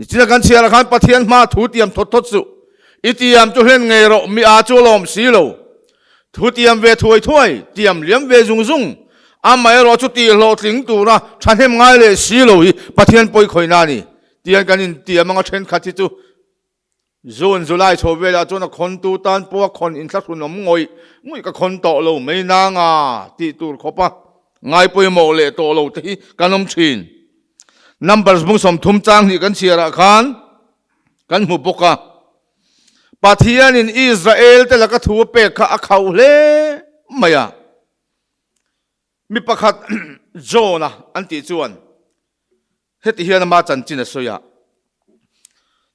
china kan chia la khan pathian ma Thutiam thot chu itiam chu hlen nge ro mi a chu lom si lo Thutiam ve thuai tiam liam ve zung amai ro chu ti lo tling tu ra thanem ngai le si lo hi pathian poi khoi na ni tian kan in tiam anga then khati chu June July cho ve la chona khon tu tan po khon in thla nom ngoi ka khon to lo mai na nga ti tur khopa ngai poi mo le to lo te hi kanom thin numbers bung som thum chang ni kan chiara khan kan mu boka pathian in Israel te laka thu pe kha akhau le maya mi pakhat Jona anti chuan heti hian ma chan chin a soya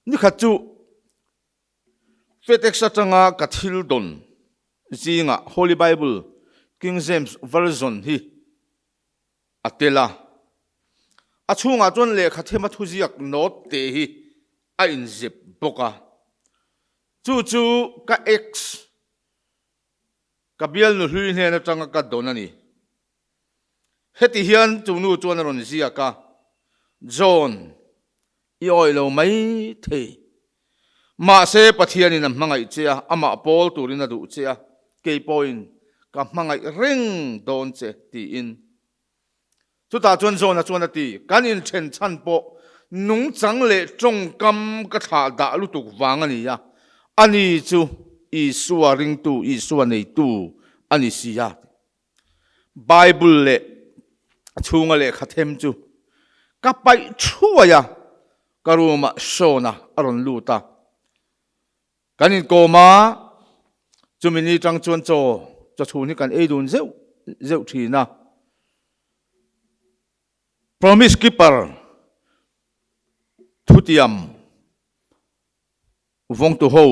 ni kha chu fetek satanga kathil don zinga Holy Bible King James version hi atela achunga chon le kha thema thuziak not te hi a in zip boka chu ka x ka bial nu hlui hne na tanga ka don ani heti hian chu nu chuan ron zia ka John i oi lo mai the ma se pathian in mangai chia ama pol turin adu chia ke point ka mangai ring don che ti in chu ta chuan zona chuan ati kan in chen chan po nung chang le chong kam ka tha da lu tuk wang ani ya ani chu isua ring tu isua nei tu ani sia Bible le chunga le khathem chu ka pai thuaya karuma sona aron luta kanin koma chumini tang chuan cho chuni kan eidun zeu thina promise keeper Thutiam vong tu ho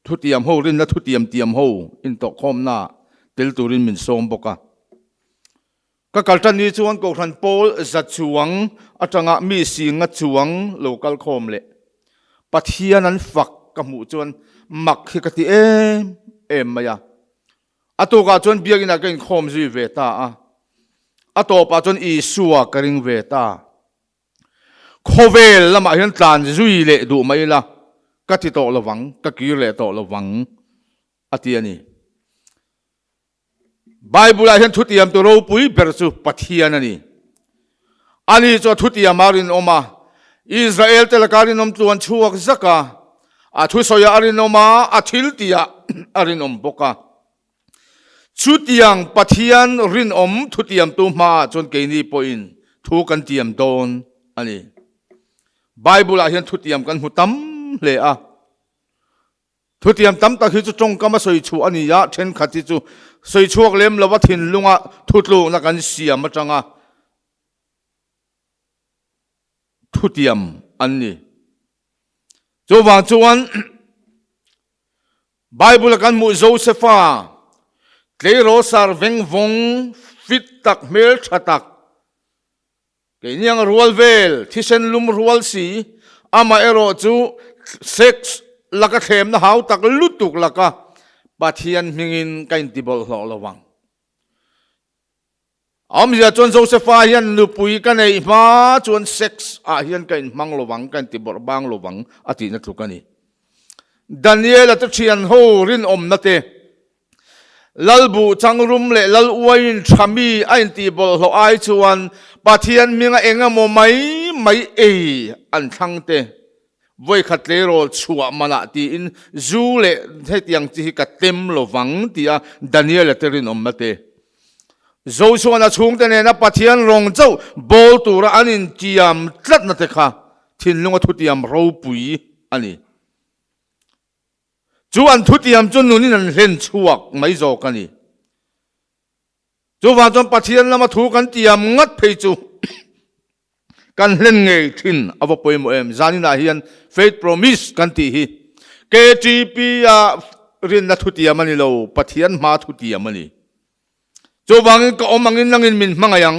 Thutiam ho rin na Thutiam tiam ho in to khom na tel turin min som boka ka kaltan ni chuan ko than pol za chuang atanga mi singa chuang local khom le pathian an fak ka mu chuan mak hi ka ti em maya ato ka chuan biagina kain khom zui ve ta a ato pa chuan Isua ka ring ve ta khovel lama hian tlan zui le du mai la ka ti to lawang ka ki le to lawang ati ani Bible a hian Thutiam to ro pui ber chu pathian ani ani cho Thutiam arin oma Israel telakarin tuan chuak zaka a Thusawitu arin oma a thil tia arin boka Thutiam pathian rin Thutiam tu ma chon keini poin thu kan tiam don ani Bible a hian Thutiam kan hutam le a Thutiam tam tak hi chu tong kama soi chu ani ya then khati chu soi chuak lem lawa thin lunga thutlu na kan siam atanga Thutiam ani chu wang chuan Bible kan mu Josepha Tleiro sar veng vong fit tak mel thatak kenyang rual vel thisen lum rual si ama ero chu sex laka them na hau tak lutuk laka pathian mingin kain tibol hlo lawang amja chon Josepha hian nupui kan ei ma chon sex a hian kain mang lawang kan tibor bang lawang ati na thukani Daniel athian ho rin nate lalbu changrum le lal uain thami ain tibol hlo ai chuan pathian minga enga mo mai an thangte voi khatle rol chua mana ti in zu le thetiang chi ka tem lowang tia Daniel aterin mate zo chuana chung te ne na pathian rong chau bol tura anin tiam tlat na te kha thin lunga Thutiam ro pui ani chu an Thutiam chun nunin an hlen chuak mai zo kani chu wa chon pathian lama thu kan tiam ngat phei chu kan hlen ngei thin awa poimo em zanina hian faith promise kan ti hi KTP a Rinna Thutiam ani lo pathian ma Thutiam ani chu wangin ka omangin langin min mangayang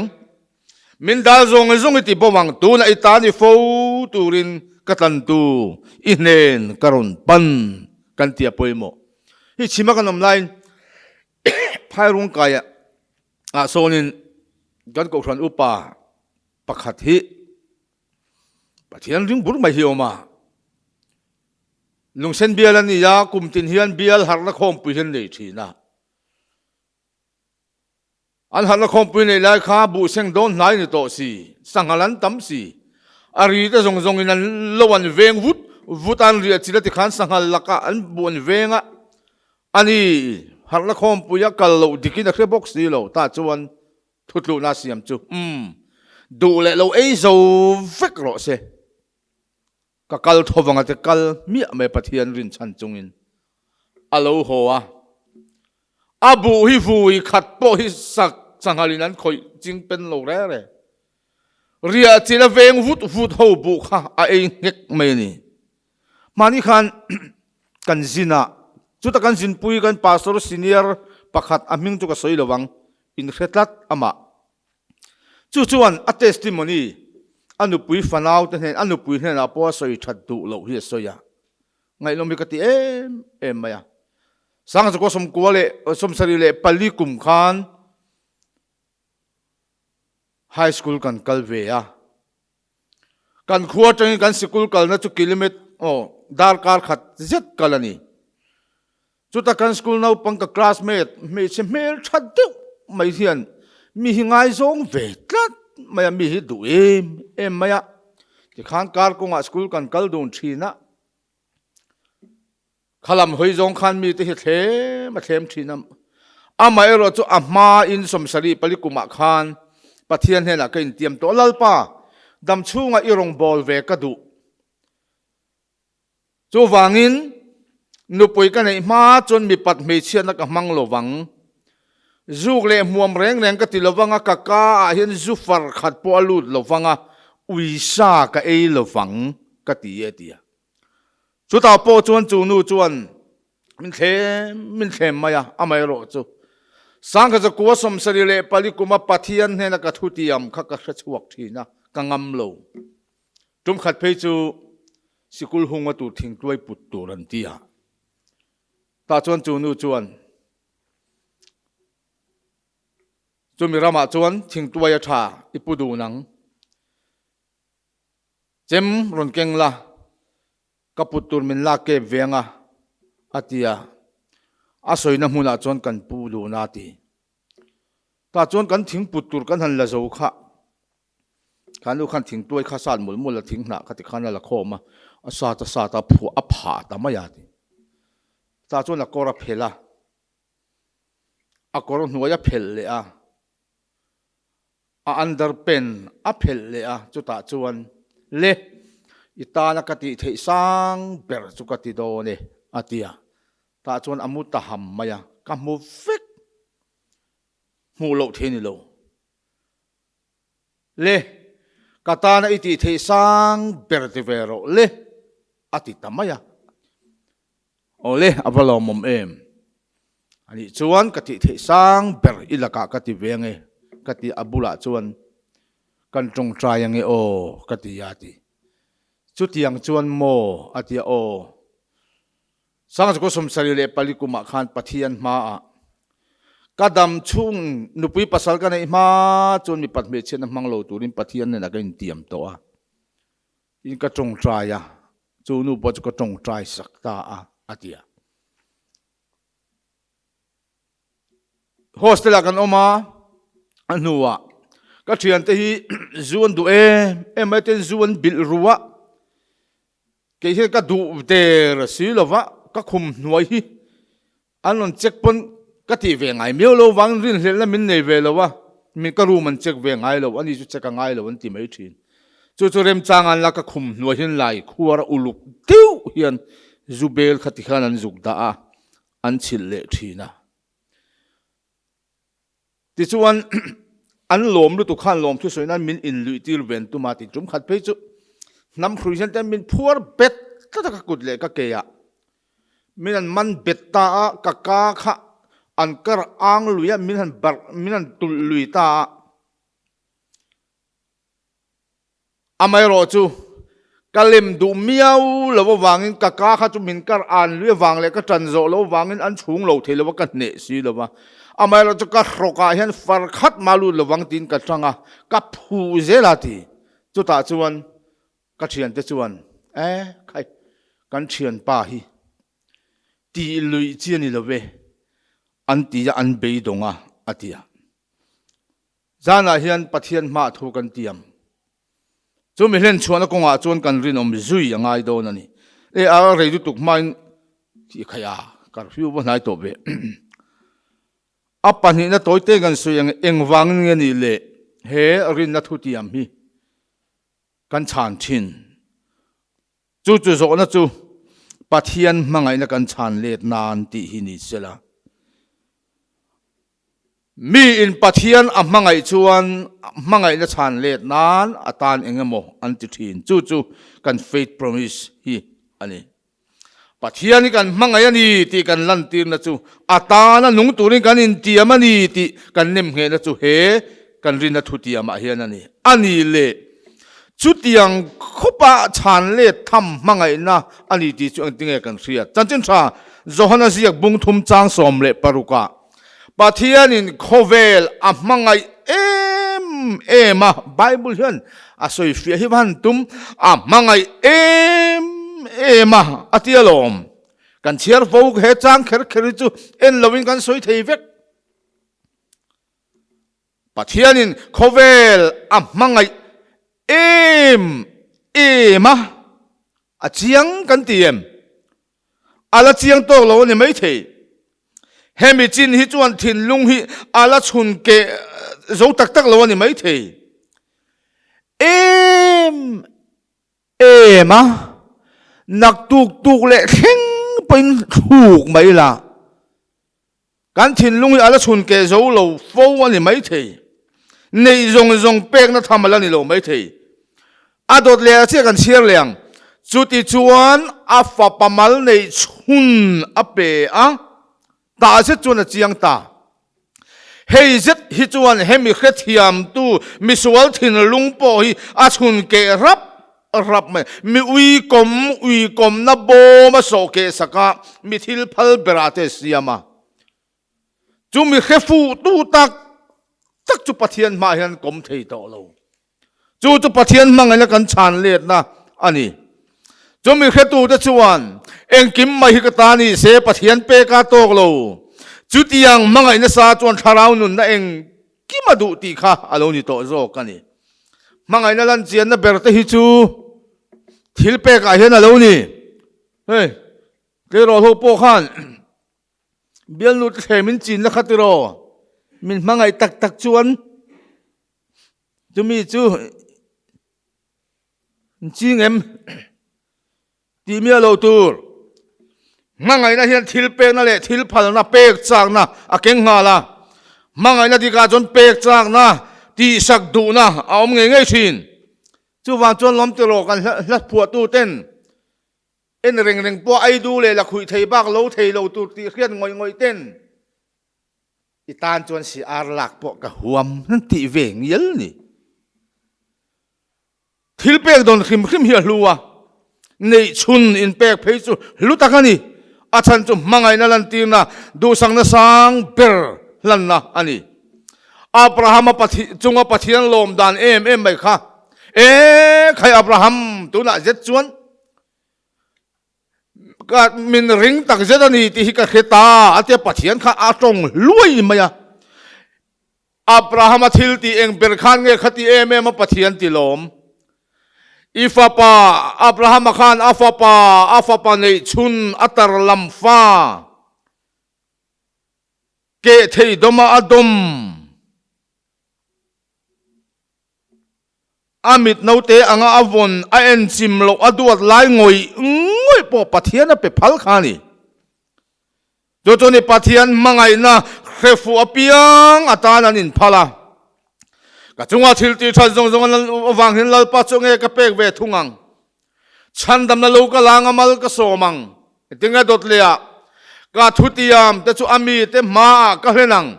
min dal zong ti bowang tu na itani fo turin katantu ihnen karon pan kan tia poimo hi chima kan online phairung kaya a sonin gan ko thran upa pakhat hi pathian ring bur mai hioma lungsen bial ani ya kumtin hian bial harna khom pu hian nei thina an harna khom pu nei lai kha bu seng don nai ni to si sangalan tam si ari ta zong in an lowan veng vutan ria chila ti khan sangal laka an buan venga ani harna khom pu ya kal lo dikina kre box ni lo ta chuan thutlu na siam chu du le lo ei zo vek ro se ka kal thowanga te kal mi me pathian rin chan chungin alo hoa abu hi vui khat po hi sak sangalin an khoi jing pen lo re ria chila veng vut ho bu kha a ei ngek me ni mani khan kan zina chuta kan zin pui kan pastor senior pakhat aming chu ka soi lowang in khetlat ama chuan a testimony anu pui fanau te hen anu pui hen apo soi that du lo hi soya ngai lomi ka ti em maya sang ko som kuale som sari le pali kum khan high school kan kalve ya kan khuwa tang kan school kal na chu kilometer dar kar khat zet kalani chuta kan school nau pang ka classmate me che mel that de mai hian mi hi ngai zong ve tlat maya mi hi du em maya ti khan kar ko nga school kan kal don thina khalam hoi zong khan mi te hi them thina amai ro chu ama in som sari pali kuma khan pathian hena ka in tiam to lalpa dam chunga irong bol ve ka du chu wangin nupui ka nei ma chon mi pat me chian ka mang lo wang zuk le muam reng ka ti lowanga ka ka hian zu far khat po alut lowanga uisa ka ei lowang ka ti etia chu ta po chuan chu nu chuan min thlem maya amai ro chu sang ka ko som sari le pali kuma pathian hena ka Thutiam kha ka chuak thina ka ngam lo tum khat phei chu sikul hunga tu thing tuai put turan tia ta chuan chu nu chuan chumi rama chuan thing tuai a tha ipudu nang chem ron keng la kaputur min la ke venga atia asoina hmuna chuan kan pu lu na ti ta chuan kan thing putur kan han la zo kha kan lu khan thing tuai kha san mul mul la thing na kha ti khan la khoma sa ta phu a pha ta ma ya ti ta chon la kora phela a kor nuaya phel le a underpen a phel le a chu ta chuan le itana kati thei sang ber chu kati do ne atia ta chuan amu ta ham maya ka mu fik mu lo theni lo le katana iti thei sang ber ti vero le ati tamaya ole avalomom em ani chuan kati thei sang ber ilaka kati venge kati abula chuan kan tong trai ange o kati yati chutiang chuan mo atia o sang ko som sari le palikuma khan pathian ma a kadam chung nupui pasal ka nei ma chun mi patme chen mang lo turin pathian ne na kan tiam to a in ka tong trai ya chu nu bo ko tong trai sakta a atia hostel kan oma anuwa ka thian te hi zuan du e maten zuan bil ruwa ke he ka du ter silova ka khum nuai hi anon check pon ka ti ve ngai meo lo wang rin hlel na min nei ve lo wa mi ka ru man check ve ngai lo ani chu check ngai lo an ti mai thin chu chu rem chang an la ka khum nuai hin lai khuara uluk tiu hian zubel khati khan an zuk da a an chil le thina ti chuan an lom lu tu khan lom thu soinan min in lui tir ven tu ma ti chum khat pe chu nam khruisan tan min phuar bet ta ka kut le ka ke ya min an man bet ta ka ka kha an kar ang luya min han tul lui ta amai ro chu kalim du miau lo wangin ka ka kha chu min kar an lui wang le ka tran zo lo wangin an chung lo the lo ka ne si lo wa amai ro chu ka hroka hian far khat malu lo wang tin ka tanga ka phu zelati chu ta chuan ka thian te chuan khai kan thian pa hi ti lui chiani lo ve an ti ya an be donga atia zana hian pathian ma thu kan tiam chu mi hlen chuan ko nga chuan kan rin om zui angai do na ni e a rei du tuk main ti khaya kar fiu bo nai to be apa ni na toite gan su yang engwang nge ni le he rin na thutiam hi kan chan thin chu chu zo na chu pathian mangai na kan chan let nan ti hi ni sela mi in pathian a mangai chuan mangai na chan let nan atan engemo an ti thin chu chu kan faith promise hi ani pathian ni kan mangai ani ti kan lan tir na chu atana nung turin kan in ti amani ti kan nem he na chu he kan rin na thutiam a hian ani le chutiang khopa chan le tham mangai na ani ti chu antinge kan ria chanchin tha johana ziak bung thum chang som le paruka pathian in khovel a mangai ema bible hian a soi fi hi ban tum a mangai ema atialom kan chiar vo he chang kher kheri chu en loving kan soi thei vek pathian in khovel a mangai ema a chiang kan tiem ala chiang to lo ni mai thei hemi chin hi chuan thin lung hi ala chhun ke zo tak tak lo ni mai thei ema nak tuk le kheng pin thuk mai la kan thin lung hi ala chhun ke zo lo fo ani mai thei nei zong pek na thamala ni lo mai thei adot le che kan chiar liang chuti chuan a fa pamal nei chhun a pe a ta se chuan a chiang ta hei zet hi chuan hemi khethiam tu misual thin lung po hi a chhun ke rap mai mi ui kom na bo ma so ke saka mi thil phal berate siama chu mi khefu tu tak chu pathian ma hian kom thei to lo chu pathian mangai la kan chan let na ani chu mi khetu te chuan engkim mai hi ka ta ni se pathian pe ka tok lo chu tiang mangai na sa chuan tharau nun na eng kimadu ti kha alo ni to zo kani mangai na lan chian na berte hi chu thil pe ka hian alo ni hey ke ro ho po khan bialnu themin chin na khatiro min mangai tak tak chuan tumi chu ching em ti mi alo tur mangai na hian thil pe na le thil phal na pek chang na a keng nga la mangai na di ka chon pek chang na ti sak du na a om nge nge thin chu wang chon lom te ro kan hlat phua tu ten en reng reng po ai du le la khui thei bak lo thei lo tu ti khian ngoi ngoi ten i tan chon si ar lak po ka huam nan ti veng yel ni thil pek don khim khim hi luwa nei chun in pek phei chu lutakani a chan chu mangai na lan tir na du sang na sang ber lan na ani Abraham pathi chunga pathian lom dan em mai kha khai Abraham tu na zet chuan ka min ring tak zet ani ti hi ka kheta ate pathian kha a tong luai maya Abraham thil ti eng ber khan nge khati em pathian ti lom Ifapa Abraham khan afapa nei chun atar lam fa ke thei doma adom amit note anga avon a en chim lo aduat lai ngoi po pathian pe phal khani jotoni pathian mangai na khefu apiang atanan in phala ka chunga thil ti than zong zong wang hin lal pa chunge ka pek ve thungang chandam na lo ka langa mal ka somang tinga dot lea ka thutiam te chu ami te ma ka hlenang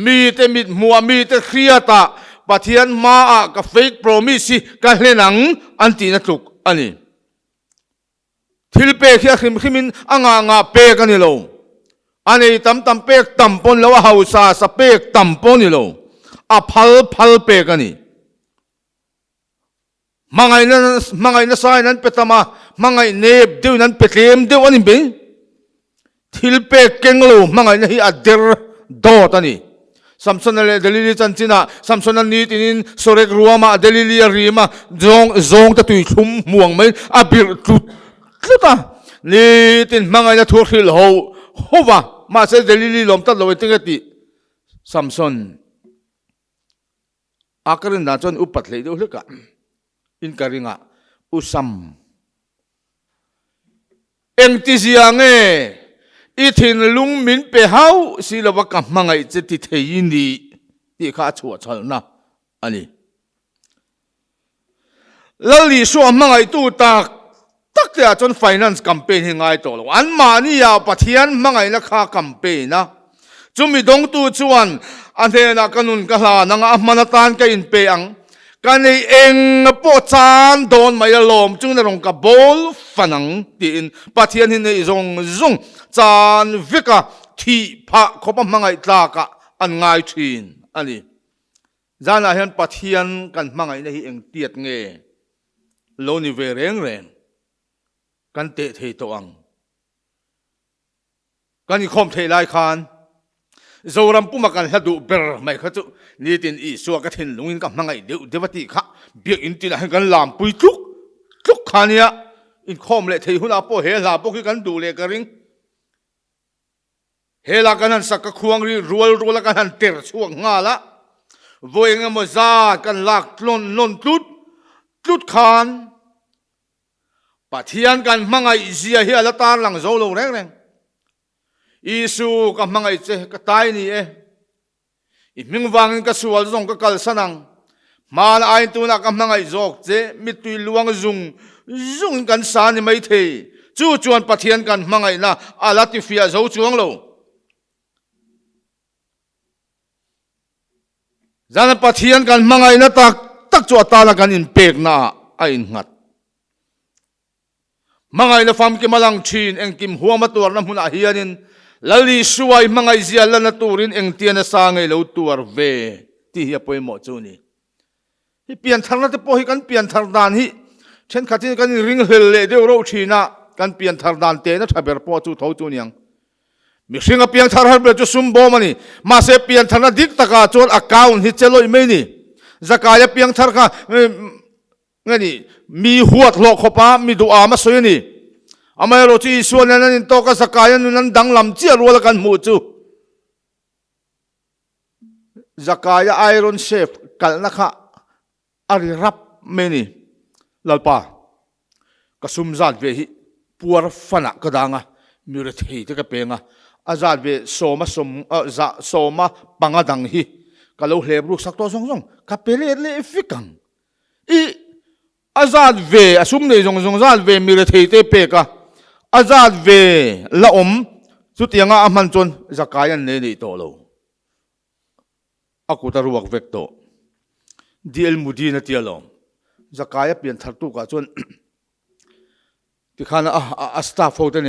mi te mit muwa mi te khriata pathian ma ka fake promise ka hlenang anti na tuk ani thil pe khia khim khimin anga pe ka ni lo ani tam pek tampon lo hausa sa pek tampon ni lo a phal pe ka ni mangai na sai nan petama mangai nep deu nan petlem deu ani be thil pe kenglo mangai na hi ader do tani samson le delili chanchina samson ni tinin sorek ruama delili rima zong ta tui thum muang mai abir tluta ni tin mangai na thur khil ho hova ma se delili lom ta lo tingati samson akarin na chon upat le do hleka in karinga usam engti ziange ithin lung min pe hau silawa ka mangai che ti thei ni ti kha chua chal na ani lali so mangai tu tak te a chon finance campaign hi ngai to lo an ma ni ya pathian mangai na kha campaign na chumi dong tu chuan ane na kanun ka hla nanga manatan ka in pe ang kanei eng po chan don mai lom chung na rong ka bol fanang tin pathian hin nei zong chan vika thi pha khopa mangai tla ka an ngai thin ani zana hian pathian kan mangai na hi eng tiat nge lo ni ve reng kan te thei to ang kan i khom thei lai khan zoram pumakan hadu ber mai kha chu nitin I suwa ka thin lungin ka mangai deu devati kha biak in tin han kan lam pui tluk khania in khom le thei huna po he la po ki kan du le ka ring he la kan han sak ka khuang ri rual kan han ter chuak nga la voeng mo za kan lak lon tlut khan pathian kan mangai zia hi ala tar lang zo lo reng Isu ka mangai che ka tai ni I Hmingthanga ka sual zong ka kal sanang mal ai tu na ka mangai jok che mitui luang zung kan sa ni mai the chu chuan pathian kan mangai na alati fia zo chuang lo zana pathian kan mangai na tak chu atala kan in pek na a in ngat mangai na fam ki malang thin eng kim huama tur na huna hianin lali suai mangai zia lana turin eng tiana sangai lo tuar ve ti hi poi mo chu ni hi pian tharna te po hi kan pian thar dan hi chen khatin kan ring hel le de ro thina kan pian thar dan te na thaber po chu tho chu niang mi singa pian thar har be chu sum bo mani ma se pian tharna dik taka chon account hi cheloi mai ni zakaya piang thar kha ngani mi huat lo khopa mi du ama soyani amai ro chi suan nan to ka zakaya nun dang lam chi ro kan mu chu zakaya iron chef kalna kha ari rap meni lalpa kasum zat ve hi puar fana kadanga mire thei te ka penga azat ve soma za soma pangadang hi kalau lebru sak to song song ka pele le fikang i azat ve asum nei jong jong zat ve mire thei te pe ka azat ve la chu tianga aman chon zakayan ne ni to lo aku taruak vek to dl mudi na tialo zakaya pian thartu ka chon tikhana a staff hoten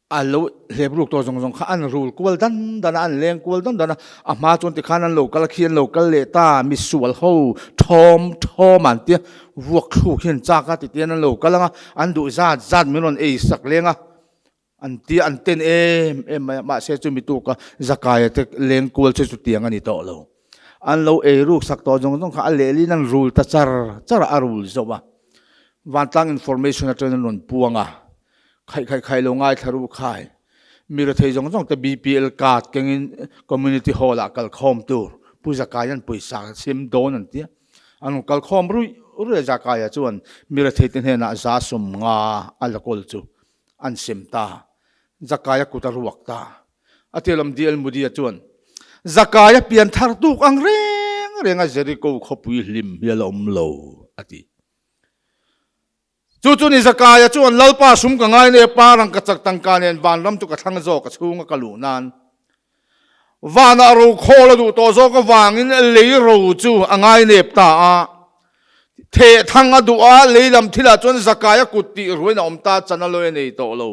alo lebruk to jong jong kha an rule kwal dan dan an leng kwal dan dan a ma chon tikhana local khian local le ta mi sual ho thom an ti vuak thu khian cha ka ti tian an local anga an du zat minon e sak lenga an ti an ten em ma se chu mi tu ka zakaya te leng kwal che chu tiang ani to lo an lo e ruk sak to jong jong kha a le li nan rule ta char a rule zo ba vantlang information at non puanga khai lo ngai tharu khai mira thei jong jong te bpl card kengin community hall akal khom tur puja kayan puisa sim don an tia anu kal khom ru zakaya chuan mira thei ten hena za sum nga alakol chu an sim ta zakaya kutaruak ta atelam dl mudi chuan zakaya pian thar tu ang renga jericho khopui lim yalom lo ati chu ni zakaya chuan lalpa sum ka ngai ne parang ka chak tang kan en van ram tu ka thang zo ka chunga ka lu nan vana ro khola du to zo ka wangin lei ro chu angai ne ta a the thang adu a leilam thila chuan zakaya kutti ruina omta chanalo nei to lo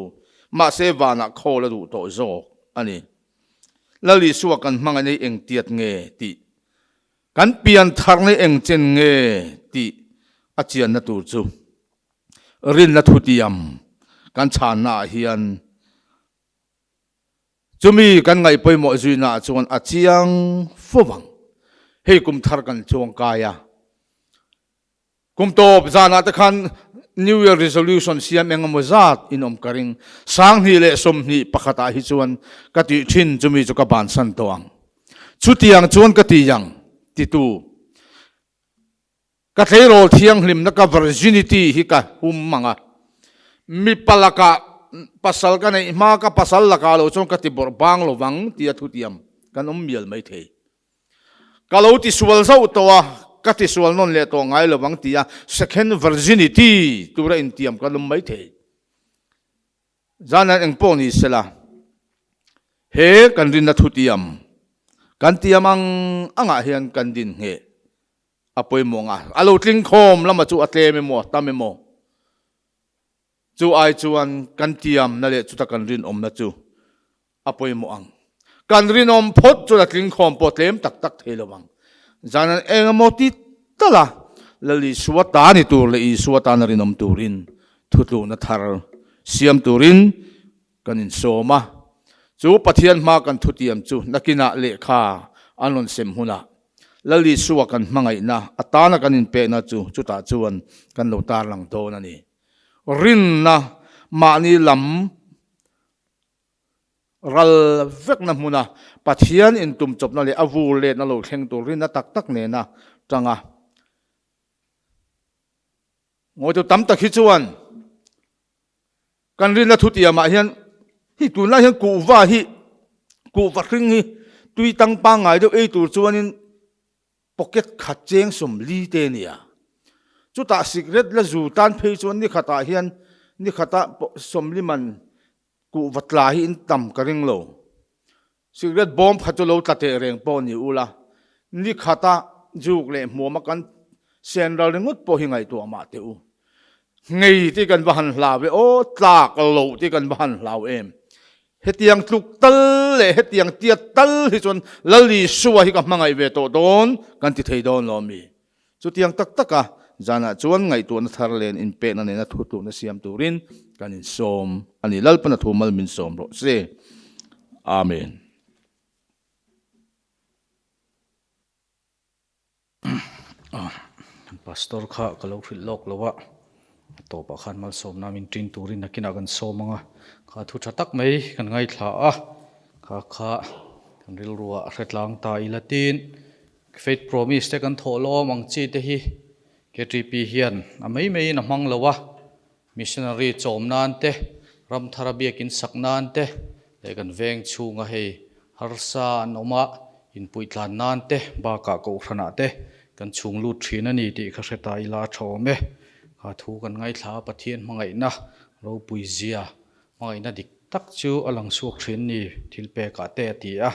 ma se vana khola du to zo ani lali suwa kan hmanga nei eng tiat nge ti kan pian thar nei eng chen nge ti achian na tur chu Rinna Thutiam kan chana hian chumi kan ngai poimo zuina chuan achiang fowang hei kum thar kan chuang kaya kum top zana ta khan new year resolution siam engam zat in karing sang hi le som ni pakhata hi chuan ka ti thin chumi chu ka ban san toang chutiang chuan ka ti yang ti tu ka thero thiang hlim na ka virginity hi ka manga mi palaka pasal ka nei ma ka pasal laka lo chong ka ti bor bang lo wang ti Thutiam kan mial mai thei ka lo ti sual zo towa ka ti sual non le to ngai lo wang tia second virginity tura in tiam ka lum mai thei zanan eng poni sela he kan rin na Thutiam kan tiam anga hian kan din he apoy mo nga alo tling khom lama chu atle me mo ta me mo chu ai chuan kan tiam na le chu ta kan rin om na chu apoy mo ang kan rin om phot chu la tling khom po tlem tak tak thelawang zanan eng mo ti tala lali suwata ni tur le i suwata na rin om turin thutlu na thar siam turin kanin soma chu pathian ma kan Thutiam chu nakina le kha anon sem huna lali suwa kan hmangai na atana kan in pe na chu ta chuan kan lo tar lang to na ni Rinna mani lam ral vek na hmuna pathian in tum chop na le avul le na lo thleng tur rinna tak tak ne na tanga ngoi tu tam tak hi chuan kan Rinna Thutiam ma hian hi tu na hian ku va hring hi tui tang pa ngai do ei tur chuanin pocket khat cheng som li te nia chu ta secret la zu tan phei chuan ni khata hian ni khata som li man ku vatla hi in tam karing lo secret bomb khatu lo tate reng po ni ula ni khata juk le muama kan senral ringut po hi ngai to ma te u ngei ti kan ban hlawe o tlak lo ti kan ban hlaw em hetiang tluk tal le hetiang tia tal hi chon lali suwa hi ka mangai ve to don kan ti thei don lo mi chu tiang tak taka jana chuan ngai tu na thar len in pe na ne na thu tu na siam turin kan in som ani lalpana thumal min som ro se amen pastor kha kalau phil lok lowa to pa khan mal som na min tin turin nakina kan somanga kha thu thatak mai kan ngai thla a kha kan ril ruwa hretlang ta ilatin faith promise te kan tholo mang chi te hi KTP hian amei mei na mang lowa missionary chom nan te ram tharabiak in saknan te le kan veng chunga hei harsa noma in puitlan nan te ba ka ko thana te kan chung lu thin ani ti kha hreta ila thome kha thu kan ngai thla pathian mangai na ro puizia mangai na dik tak chu alang suak thin ni thilpe ka te ti a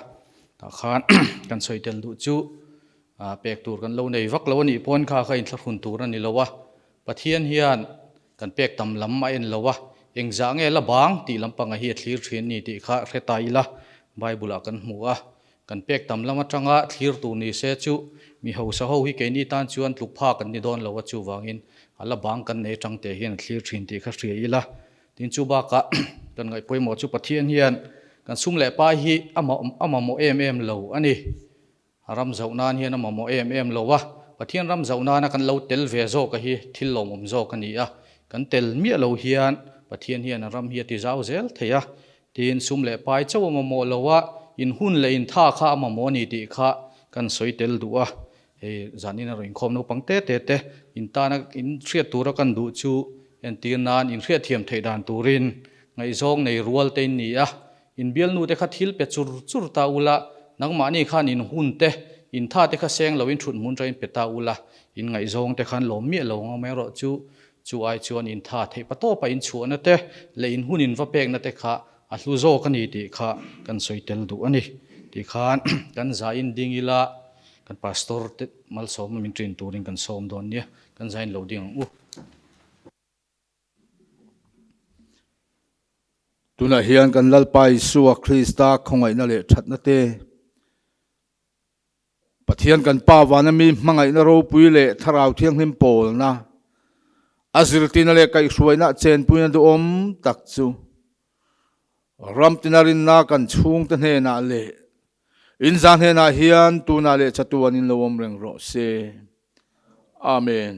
ta khan kan soitel du chu pek tur kan lo nei vak lo ni pon kha in thlafun tur ani lowa pathian hian kan pek tam lam ma en lowa engza nge la bang ti lampanga hi thlir thin ni ti kha hreta ila bible a kan hmua kan pek tam lama tanga thlir tu ni se chu mi ho sa ho hi ke ni tan chuan tluk pha kan ni don lowa chu wangin ala bang kan nei tangte hian thlir thin ti kha hria ila tin chu ba ka kan ngai poimo chu pathian hian kan sum le pa hi ama mo em lo ani ram zaunan hian ama mo em lo wa pathian ram zaunana kan lo tel ve zo ka hi thil lo mom zo ka ni a kan tel mi lo hian pathian hian ram hi ti zau zel theya tin sum le pai chaw ama mo lo wa in hun le in tha kha ama mo ni ti kha kan soi tel du a he zanin ro in khom no pangte te in ta na in thriat tur kan du chu en tin nan in thriat thiam theidan turin ngai zong nei rual te ni a in bial nu te kha thil pe chur ta ula nangma ni khan in hun te in tha te kha seng lo in thut mun train pe ta ula in ngai zong te khan lo mi lo nga me ro chu ai chuan in tha thei pa to pa in chuan te le in hun in va pek na te kha a hlu zo kan ni ti kha kan soitel du ani ti khan kan za in ding ila kan pastor te mal som min trin turin kan som don nia kan zain lo ding u tuna hian kan lalpai suwa Krista khongai na le thatna te pathian kan pa wana mi mangai na ro pui le tharau thiang him pol na azir tin le kai hruaina chen puina du om tak chu ram tinarin na kan chung ta hne na le in zan hne na hian tu na le chatuan in lowom reng ro se amen